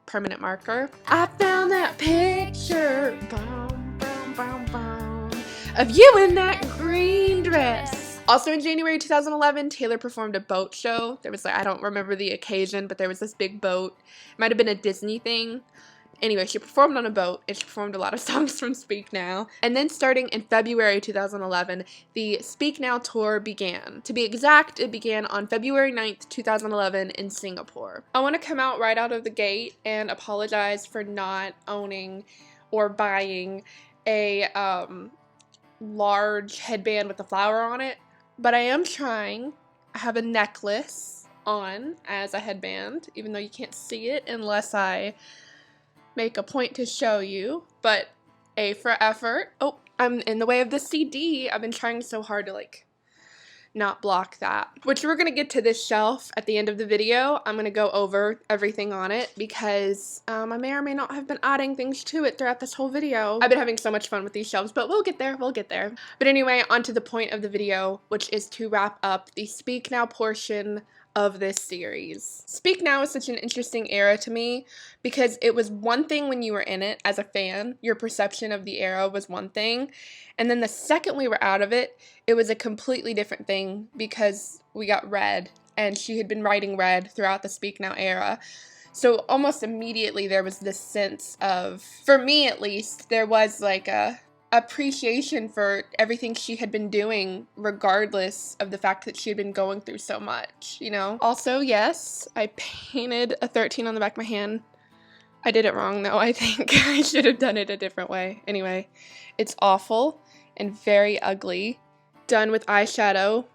Permanent Marker. I found that picture of you in that green dress. Also in January 2011, Taylor performed a boat show. There was like, I don't remember the occasion, but there was this big boat. It might have been a Disney thing. Anyway, she performed on a boat, and she performed a lot of songs from Speak Now. And then starting in February 2011, the Speak Now tour began. To be exact, it began on February 9th, 2011 in Singapore. I want to come out right out of the gate and apologize for not owning or buying a large headband with a flower on it, but I am trying. I have a necklace on as a headband, even though you can't see it unless I make a point to show you, but A for effort. Oh, I'm in the way of the CD. I've been trying so hard to like not block that. Which we're gonna get to this shelf at the end of the video. I'm gonna go over everything on it because I may or may not have been adding things to it throughout this whole video. I've been having so much fun with these shelves, but we'll get there, we'll get there. But anyway, on to the point of the video, which is to wrap up the Speak Now portion of this series. Speak Now is such an interesting era to me because it was one thing when you were in it as a fan, your perception of the era was one thing, and then the second we were out of it, it was a completely different thing because we got Red, and she had been writing Red throughout the Speak Now era. So almost immediately there was this sense of, for me at least, there was like a appreciation for everything she had been doing regardless of the fact that she had been going through so much, you know? Also, yes, I painted a 13 on the back of my hand. I did it wrong though, I think. I should have done it a different way. Anyway, it's awful and very ugly. Done with eyeshadow.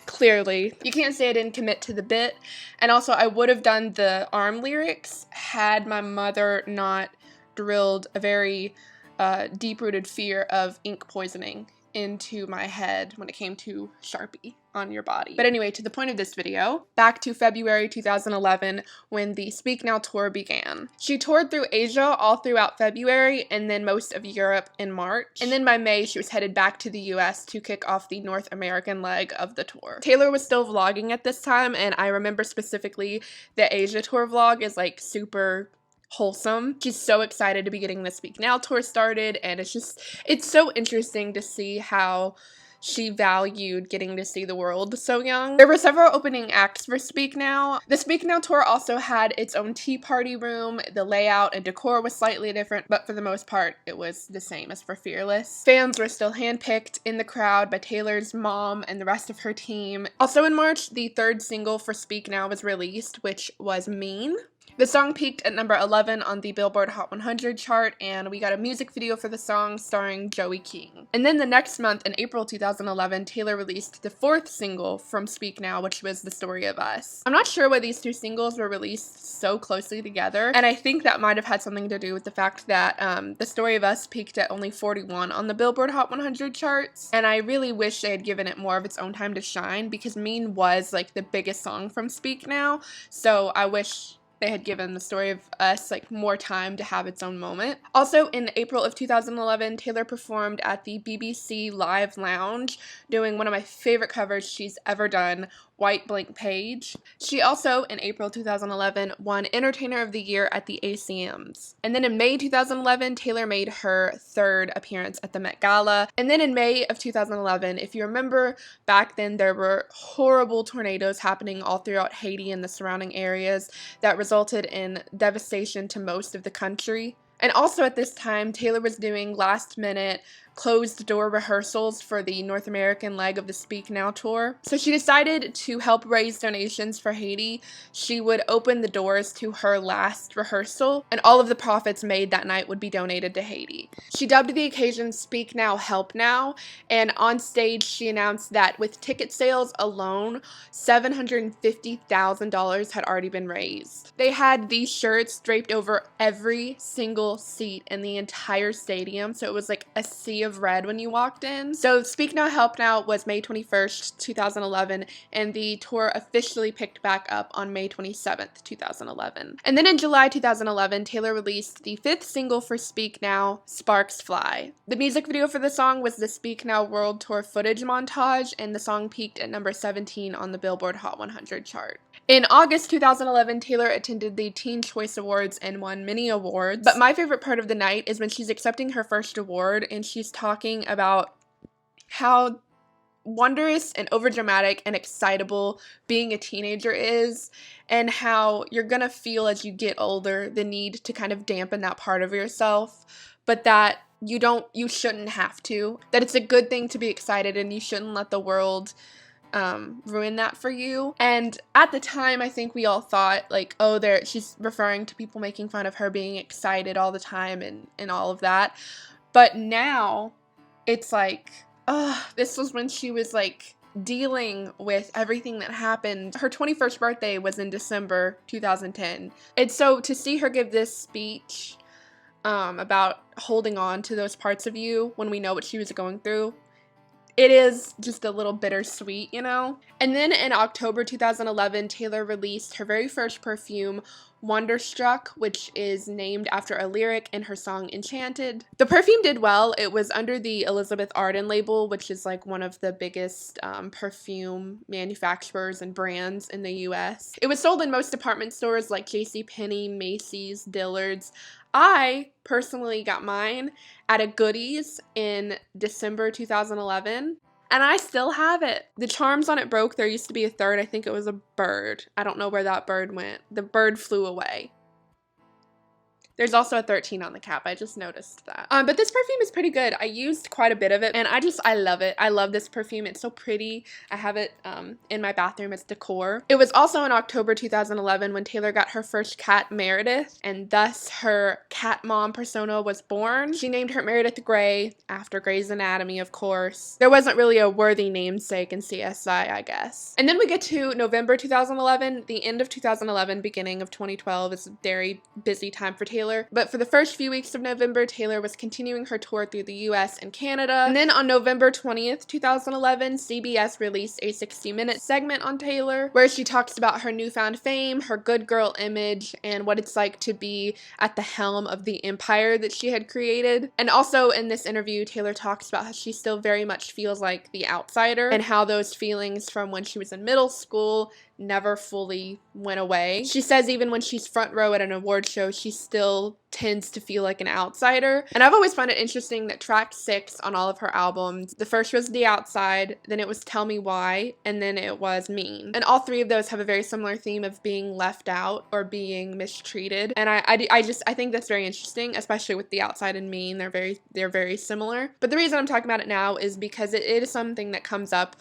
Clearly. You can't say I didn't commit to the bit. And also, I would have done the arm lyrics had my mother not drilled a very deep-rooted fear of ink poisoning into my head when it came to Sharpie on your body. But anyway, to the point of this video, back to February 2011 when the Speak Now tour began. She toured through Asia all throughout February and then most of Europe in March. And then by May, she was headed back to the US to kick off the North American leg of the tour. Taylor was still vlogging at this time, and I remember specifically the Asia tour vlog is like super wholesome. She's so excited to be getting the Speak Now tour started, and it's so interesting to see how she valued getting to see the world so young. There were several opening acts for Speak Now. The Speak Now tour also had its own tea party room. The layout and decor was slightly different, but for the most part, it was the same as for Fearless. Fans were still handpicked in the crowd by Taylor's mom and the rest of her team. Also in March, the third single for Speak Now was released, which was Mean. The song peaked at number 11 on the Billboard Hot 100 chart, and we got a music video for the song starring Joey King. And then the next month, in April 2011, Taylor released the fourth single from Speak Now, which was The Story of Us. I'm not sure why these two singles were released so closely together, and I think that might have had something to do with the fact that The Story of Us peaked at only 41 on the Billboard Hot 100 charts, and I really wish they had given it more of its own time to shine, because Mean was like the biggest song from Speak Now, so I wish they had given The Story of Us like more time to have its own moment. Also in April of 2011, Taylor performed at the BBC Live Lounge doing one of my favorite covers she's ever done, White Blank Page. She also, in April 2011, won Entertainer of the Year at the ACMs. And then in May 2011, Taylor made her third appearance at the Met Gala. And then in May of 2011, if you remember, back then there were horrible tornadoes happening all throughout Haiti and the surrounding areas that resulted in devastation to most of the country. And also at this time, Taylor was doing last-minute closed-door rehearsals for the North American leg of the Speak Now tour. So she decided to help raise donations for Haiti. She would open the doors to her last rehearsal, and all of the profits made that night would be donated to Haiti. She dubbed the occasion Speak Now, Help Now, and on stage she announced that with ticket sales alone, $750,000 had already been raised. They had these shirts draped over every single seat in the entire stadium, so it was like a sea of red when you walked in. So Speak Now, Help Now was May 21st, 2011, and the tour officially picked back up on May 27th, 2011. And then in July 2011, Taylor released the fifth single for Speak Now, Sparks Fly. The music video for the song was the Speak Now World Tour footage montage, and the song peaked at number 17 on the Billboard Hot 100 chart. In August 2011, Taylor attended the Teen Choice Awards and won many awards. But my favorite part of the night is when she's accepting her first award and she's talking about how wondrous and overdramatic and excitable being a teenager is, and how you're gonna feel as you get older the need to kind of dampen that part of yourself, but that you shouldn't have to. That it's a good thing to be excited and you shouldn't let the world ruin that for you. And at the time, I think we all thought like, oh, she's referring to people making fun of her being excited all the time and all of that. But now it's like, this was when she was like dealing with everything that happened. Her 21st birthday was in December 2010. And so to see her give this speech about holding on to those parts of you when we know what she was going through, it is just a little bittersweet, you know? And then in October 2011, Taylor released her very first perfume, Wonderstruck, which is named after a lyric in her song Enchanted. The perfume did well. It was under the Elizabeth Arden label, which is like one of the biggest perfume manufacturers and brands in the US. It was sold in most department stores like JCPenney, Macy's, Dillard's. I personally got mine at a Goodies in December 2011, and I still have it. The charms on it broke. There used to be a third. I think it was a bird. I don't know where that bird went. The bird flew away. There's also a 13 on the cap. I just noticed that. But this perfume is pretty good. I used quite a bit of it, and I love it. I love this perfume. It's so pretty. I have it in my bathroom as decor. It was also in October 2011 when Taylor got her first cat, Meredith, and thus her cat mom persona was born. She named her Meredith Grey after Grey's Anatomy, of course. There wasn't really a worthy namesake in CSI, I guess. And then we get to November 2011. The end of 2011, beginning of 2012 is a very busy time for Taylor. But for the first few weeks of November, Taylor was continuing her tour through the US and Canada. And then on November 20th, 2011, CBS released a 60-minute segment on Taylor where she talks about her newfound fame, her good girl image, and what it's like to be at the helm of the empire that she had created. And also in this interview, Taylor talks about how she still very much feels like the outsider and how those feelings from when she was in middle school never fully went away. She says even when she's front row at an award show, she still tends to feel like an outsider. And I've always found it interesting that track 6 on all of her albums, the first was The Outside, then it was Tell Me Why, and then it was Mean. And all three of those have a very similar theme of being left out or being mistreated. And I think that's very interesting, especially with The Outside and Mean. They're very similar. But the reason I'm talking about it now is because it is something that comes up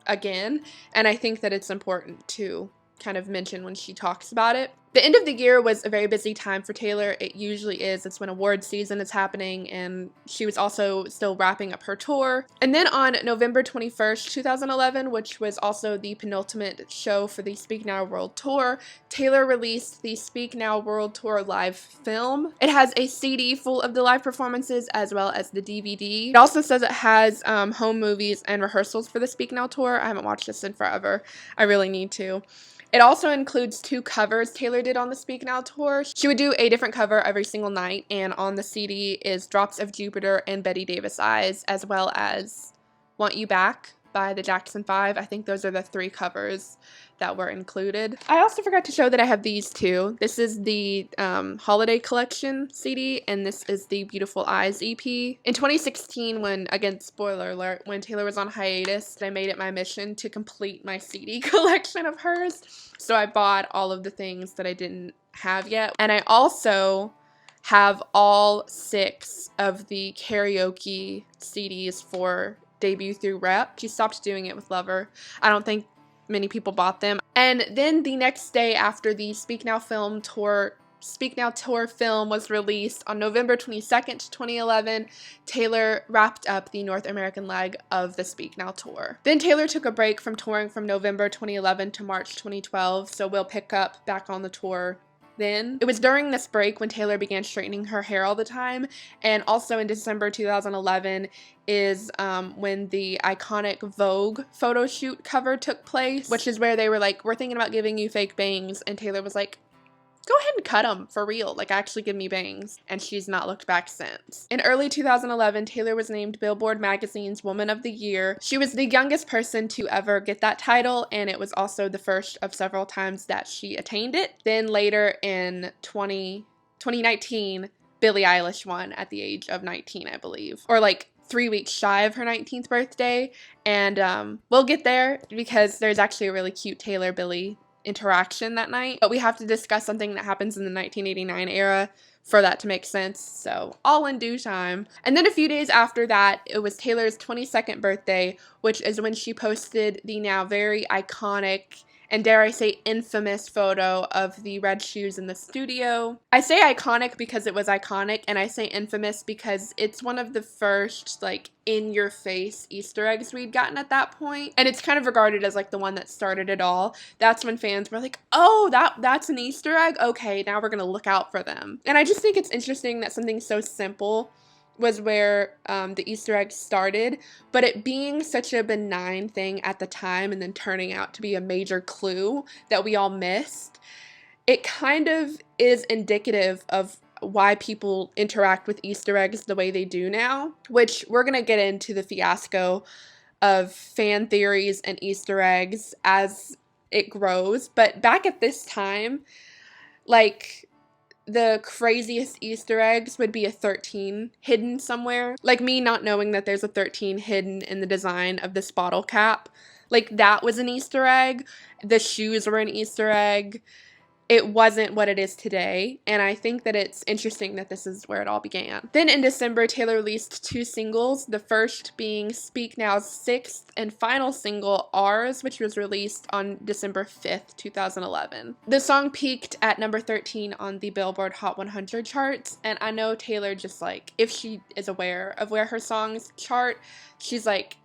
again, and I think that it's important to kind of mention when she talks about it. The end of the year was a very busy time for Taylor. It usually is. It's when award season is happening, and she was also still wrapping up her tour. And then on November 21st, 2011, which was also the penultimate show for the Speak Now World Tour, Taylor released the Speak Now World Tour live film. It has a CD full of the live performances as well as the DVD. It also says it has home movies and rehearsals for the Speak Now tour. I haven't watched this in forever. I really need to. It also includes 2 covers Taylor did on the Speak Now tour. She would do a different cover every single night, and on the CD is Drops of Jupiter and Betty Davis Eyes, as well as Want You Back by the Jackson 5. I think those are the 3 covers that were included. I also forgot to show that I have these 2. This is the Holiday Collection CD, and this is the Beautiful Eyes EP. In 2016, when, again, spoiler alert, when Taylor was on hiatus, I made it my mission to complete my CD collection of hers. So I bought all of the things that I didn't have yet. And I also have all 6 of the karaoke CDs for Debut through Rep. She stopped doing it with Lover. I don't think many people bought them. And then the next day after the Speak Now tour film was released on November 22nd, 2011, Taylor wrapped up the North American leg of the Speak Now tour. Then Taylor took a break from touring from November 2011 to March 2012, so we'll pick up back on the tour then. It was during this break when Taylor began straightening her hair all the time, and also in December 2011 is when the iconic Vogue photo shoot cover took place, which is where they were like, we're thinking about giving you fake bangs, and Taylor was like, go ahead and cut them for real, like actually give me bangs, and she's not looked back since. In early 2011, Taylor was named Billboard Magazine's Woman of the Year. She was the youngest person to ever get that title, and it was also the first of several times that she attained it. Then later in 2019, Billie Eilish won at the age of 19, I believe, or like 3 weeks shy of her 19th birthday, and we'll get there because there's actually a really cute Taylor Billy interaction that night. But we have to discuss something that happens in the 1989 era for that to make sense, so all in due time. And then a few days after that, it was Taylor's 22nd birthday, which is when she posted the now very iconic and, dare I say, infamous photo of the red shoes in the studio. I say iconic because it was iconic, and I say infamous because it's one of the first, like, in-your-face Easter eggs we'd gotten at that point. And it's kind of regarded as, like, the one that started it all. That's when fans were like, oh, that's an Easter egg? Okay, now we're gonna look out for them. And I just think it's interesting that something so simple was where the Easter egg started, but it being such a benign thing at the time and then turning out to be a major clue that we all missed, it kind of is indicative of why people interact with Easter eggs the way they do now, which we're gonna get into the fiasco of fan theories and Easter eggs as it grows. But back at this time, like, the craziest Easter eggs would be a 13 hidden somewhere. Like me not knowing that there's a 13 hidden in the design of this bottle cap. Like, that was an Easter egg. The shoes were an Easter egg. It wasn't what it is today, and I think that it's interesting that this is where it all began. Then in December, Taylor released 2 singles, the first being Speak Now's 6th and final single, Ours, which was released on December 5th, 2011. The song peaked at number 13 on the Billboard Hot 100 charts, and I know Taylor, just like, if she is aware of where her songs chart, she's like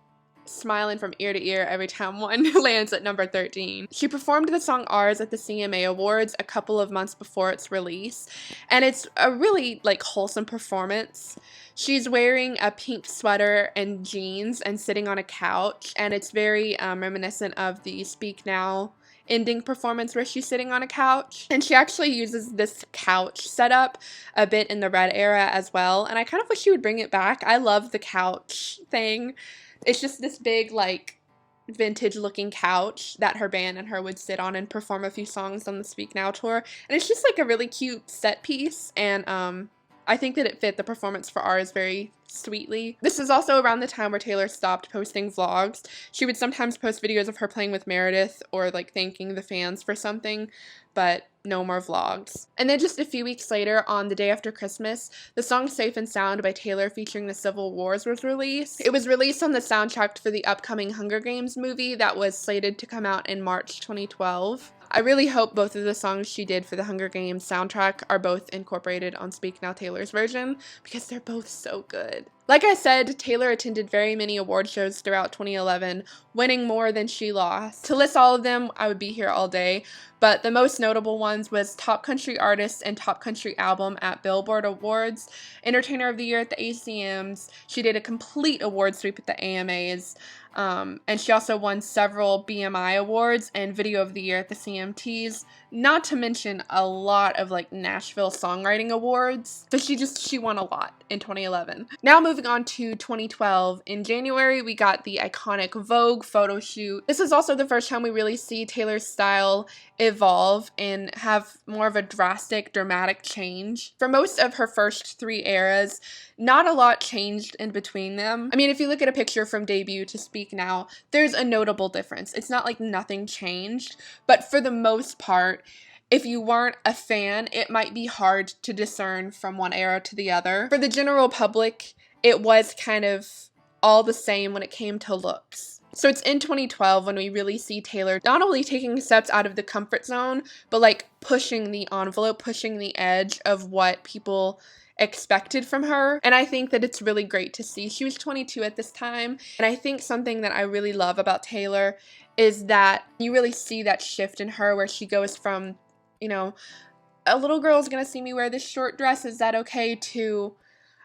smiling from ear to ear every time one lands at number 13. She performed the song Ours at the CMA Awards a couple of months before its release, and it's a really, like, wholesome performance. She's wearing a pink sweater and jeans and sitting on a couch, and it's very reminiscent of the Speak Now ending performance where she's sitting on a couch. And she actually uses this couch setup a bit in the Red era as well, and I kind of wish she would bring it back. I love the couch thing. It's just this big, like, vintage looking couch that her band and her would sit on and perform a few songs on the Speak Now tour. And it's just like a really cute set piece, and I think that it fit the performance for Ours very sweetly. This is also around the time where Taylor stopped posting vlogs. She would sometimes post videos of her playing with Meredith or, like, thanking the fans for something, but no more vlogs. And then just a few weeks later, on the day after Christmas, the song Safe and Sound by Taylor featuring the Civil Wars was released. It was released on the soundtrack for the upcoming Hunger Games movie that was slated to come out in March 2012. I really hope both of the songs she did for the Hunger Games soundtrack are both incorporated on Speak Now Taylor's version, because they're both so good. Like I said, Taylor attended very many award shows throughout 2011, winning more than she lost. To list all of them, I would be here all day, but the most notable ones was Top Country Artist and Top Country Album at Billboard Awards, Entertainer of the Year at the ACMs. She did a complete award sweep at the AMAs, and she also won several BMI awards and Video of the Year at the CMTs, not to mention a lot of, like, Nashville songwriting awards. So she won a lot in 2011. Now moving on to 2012. In January, we got the iconic Vogue photo shoot. This is also the first time we really see Taylor's style evolve and have more of a drastic, dramatic change. For most of her first 3 eras, not a lot changed in between them. I mean, if you look at a picture from debut to Speak Now, there's a notable difference. It's not like nothing changed, but for the most part, if you weren't a fan, it might be hard to discern from one era to the other. For the general public, it was kind of all the same when it came to looks. So it's in 2012 when we really see Taylor not only taking steps out of the comfort zone, but, like, pushing the envelope, pushing the edge of what people expected from her. And I think that it's really great to see. She was 22 at this time, and I think something that I really love about Taylor is that you really see that shift in her where she goes from, you know, a little girl is gonna see me wear this short dress, is that okay, to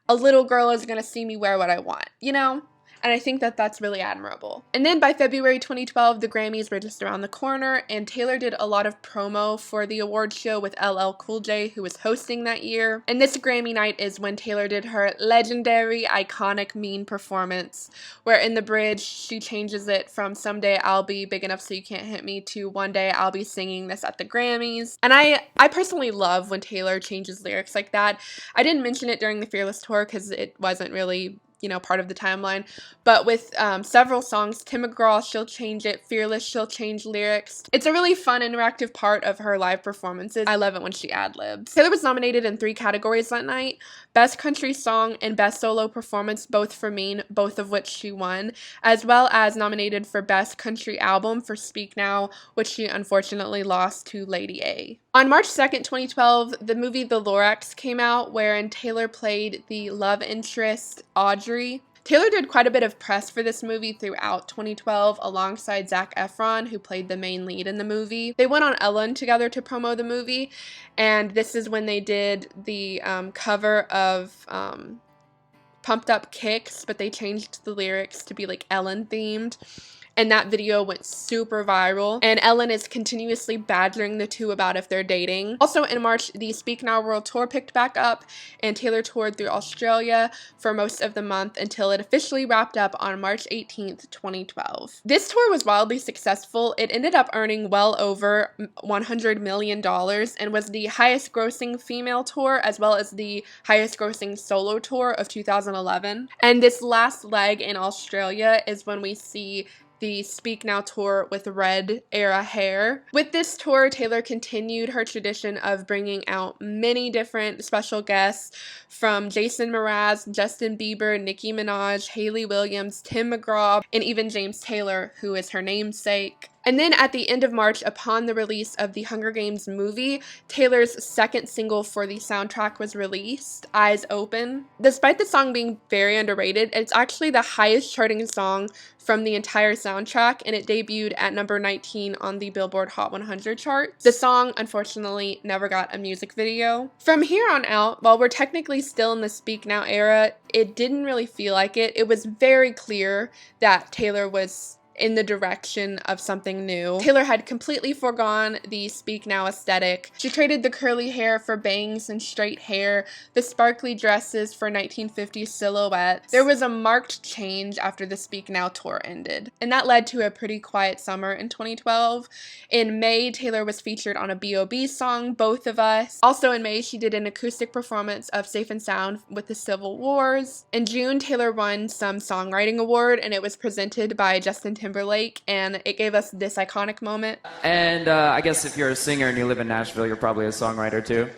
a little girl is gonna see me wear what I want, you know? And I think that that's really admirable. And then by February 2012, the Grammys were just around the corner, and Taylor did a lot of promo for the award show with LL Cool J, who was hosting that year. And this Grammy night is when Taylor did her legendary, iconic Mean performance, where in the bridge, she changes it from Someday I'll Be Big Enough So You Can't Hit Me to One Day I'll Be Singing This at the Grammys. And I personally love when Taylor changes lyrics like that. I didn't mention it during the Fearless tour because it wasn't really part of the timeline. But with several songs, Tim McGraw, She'll Change It, Fearless, She'll Change lyrics. It's a really fun, interactive part of her live performances. I love it when she ad-libs. Taylor was nominated in 3 categories that night: Best Country Song and Best Solo Performance, both for Mean, both of which she won, as well as nominated for Best Country Album for Speak Now, which she unfortunately lost to Lady A. On March 2nd, 2012, the movie The Lorax came out, wherein Taylor played the love interest Audrey. Taylor did quite a bit of press for this movie throughout 2012 alongside Zac Efron, who played the main lead in the movie. They went on Ellen together to promo the movie, and this is when they did the cover of Pumped Up Kicks, but they changed the lyrics to be like Ellen themed. And that video went super viral, and Ellen is continuously badgering the two about if they're dating. Also in March, the Speak Now World Tour picked back up, and Taylor toured through Australia for most of the month until it officially wrapped up on March 18th, 2012. This tour was wildly successful. It ended up earning well over $100 million and was the highest grossing female tour as well as the highest grossing solo tour of 2011. And this last leg in Australia is when we see the Speak Now tour with red era hair. With this tour, Taylor continued her tradition of bringing out many different special guests, from Jason Mraz, Justin Bieber, Nicki Minaj, Hayley Williams, Tim McGraw, and even James Taylor, who is her namesake. And then at the end of March, upon the release of the Hunger Games movie, Taylor's second single for the soundtrack was released, Eyes Open. Despite the song being very underrated, it's actually the highest charting song from the entire soundtrack, and it debuted at number 19 on the Billboard Hot 100 charts. The song, unfortunately, never got a music video. From here on out, while we're technically still in the Speak Now era, it didn't really feel like it. It was very clear that Taylor was in the direction of something new. Taylor had completely foregone the Speak Now aesthetic. She traded the curly hair for bangs and straight hair, the sparkly dresses for 1950s silhouettes. There was a marked change after the Speak Now tour ended, and that led to a pretty quiet summer in 2012. In May, Taylor was featured on a B.O.B. song, Both of Us. Also in May, she did an acoustic performance of Safe and Sound with the Civil Wars. In June, Taylor won some songwriting award, and it was presented by Justin Timberlake, and it gave us this iconic moment. And I guess if you're a singer and you live in Nashville, you're probably a songwriter too.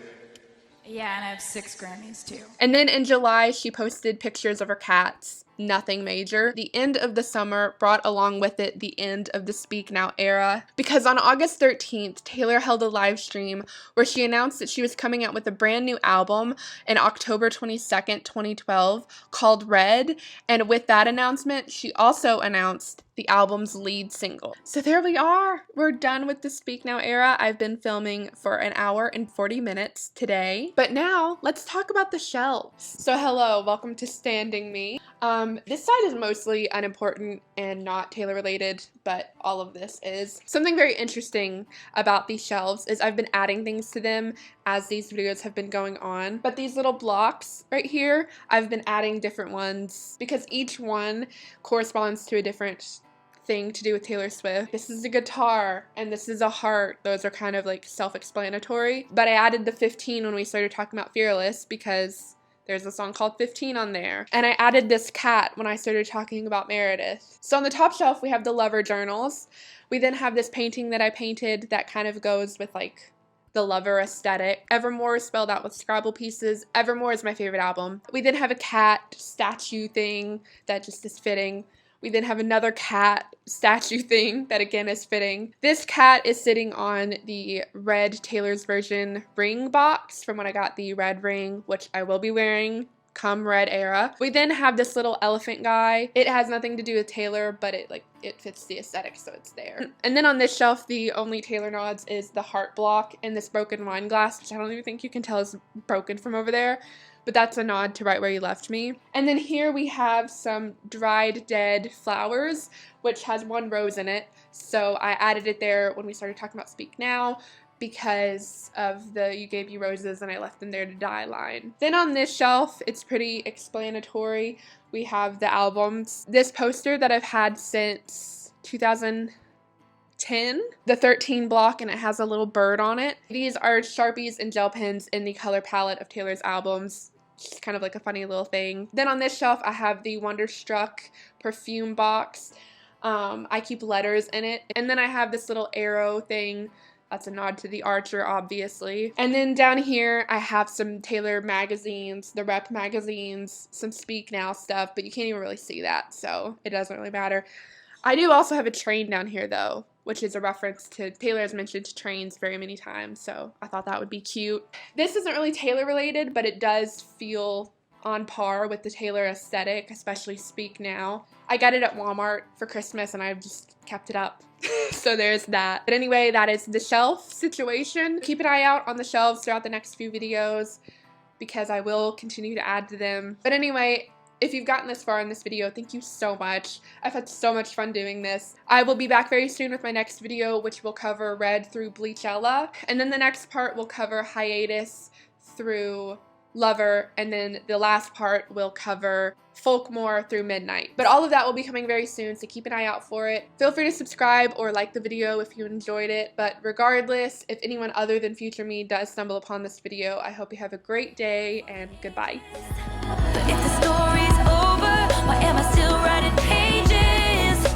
Yeah, and I have 6 Grammys too. And then in July, she posted pictures of her cats. Nothing major. The end of the summer brought along with it the end of the Speak Now era, because on August 13th, Taylor held a live stream where she announced that she was coming out with a brand new album in October 22nd, 2012 called Red, and with that announcement, she also announced the album's lead single. So there we are. We're done with the Speak Now era. I've been filming for an hour and 40 minutes today. But now, let's talk about the shelves. So hello, welcome to Standing Me. This side is mostly unimportant and not Taylor related, but all of this is. Something very interesting about these shelves is I've been adding things to them as these videos have been going on. But these little blocks right here, I've been adding different ones because each one corresponds to a different thing to do with Taylor Swift. This is a guitar and this is a heart. Those are kind of like self-explanatory. But I added the 15 when we started talking about Fearless because there's a song called 15 on there. And I added this cat when I started talking about Meredith. So on the top shelf, we have the Lover journals. We then have this painting that I painted that kind of goes with like the Lover aesthetic. Evermore is spelled out with Scrabble pieces. Evermore is my favorite album. We then have a cat statue thing that just is fitting. We then have another cat statue thing that again is fitting. This cat is sitting on the red Taylor's version ring box from when I got the red ring, which I will be wearing come red era. We then have this little elephant guy. It has nothing to do with Taylor, but it fits the aesthetic, so it's there. And then on this shelf, the only Taylor nods is the heart block and this broken wine glass, which I don't even think you can tell is broken from over there. But that's a nod to right where you left me. And then here we have some dried dead flowers, which has 1 rose in it. So I added it there when we started talking about Speak Now because of the you gave you roses and I left them there to die line. Then on this shelf, it's pretty explanatory. We have the albums. This poster that I've had since 2010, the 13 block, and it has a little bird on it. These are Sharpies and gel pens in the color palette of Taylor's albums. Just kind of like a funny little thing. Then on this shelf, I have the Wonderstruck perfume box. I keep letters in it. And then I have this little arrow thing. That's a nod to the Archer, obviously. And then down here, I have some Taylor magazines, the Rep magazines, some Speak Now stuff, but you can't even really see that, so it doesn't really matter. I do also have a train down here, though, which is a reference to Taylor has mentioned trains very many times, so I thought that would be cute. This isn't really Taylor related, but it does feel on par with the Taylor aesthetic, especially Speak Now. I got it at Walmart for Christmas and I've just kept it up. So there's that. But anyway, that is the shelf situation. Keep an eye out on the shelves throughout the next few videos because I will continue to add to them. But anyway, if you've gotten this far in this video, thank you so much. I've had so much fun doing this. I will be back very soon with my next video, which will cover Red through Bleachella. And then the next part will cover Hiatus through Lover, and then the last part will cover Folkmore through Midnight. But all of that will be coming very soon, so keep an eye out for it. Feel free to subscribe or like the video if you enjoyed it, but regardless, if anyone other than future me does stumble upon this video, I hope you have a great day, and goodbye.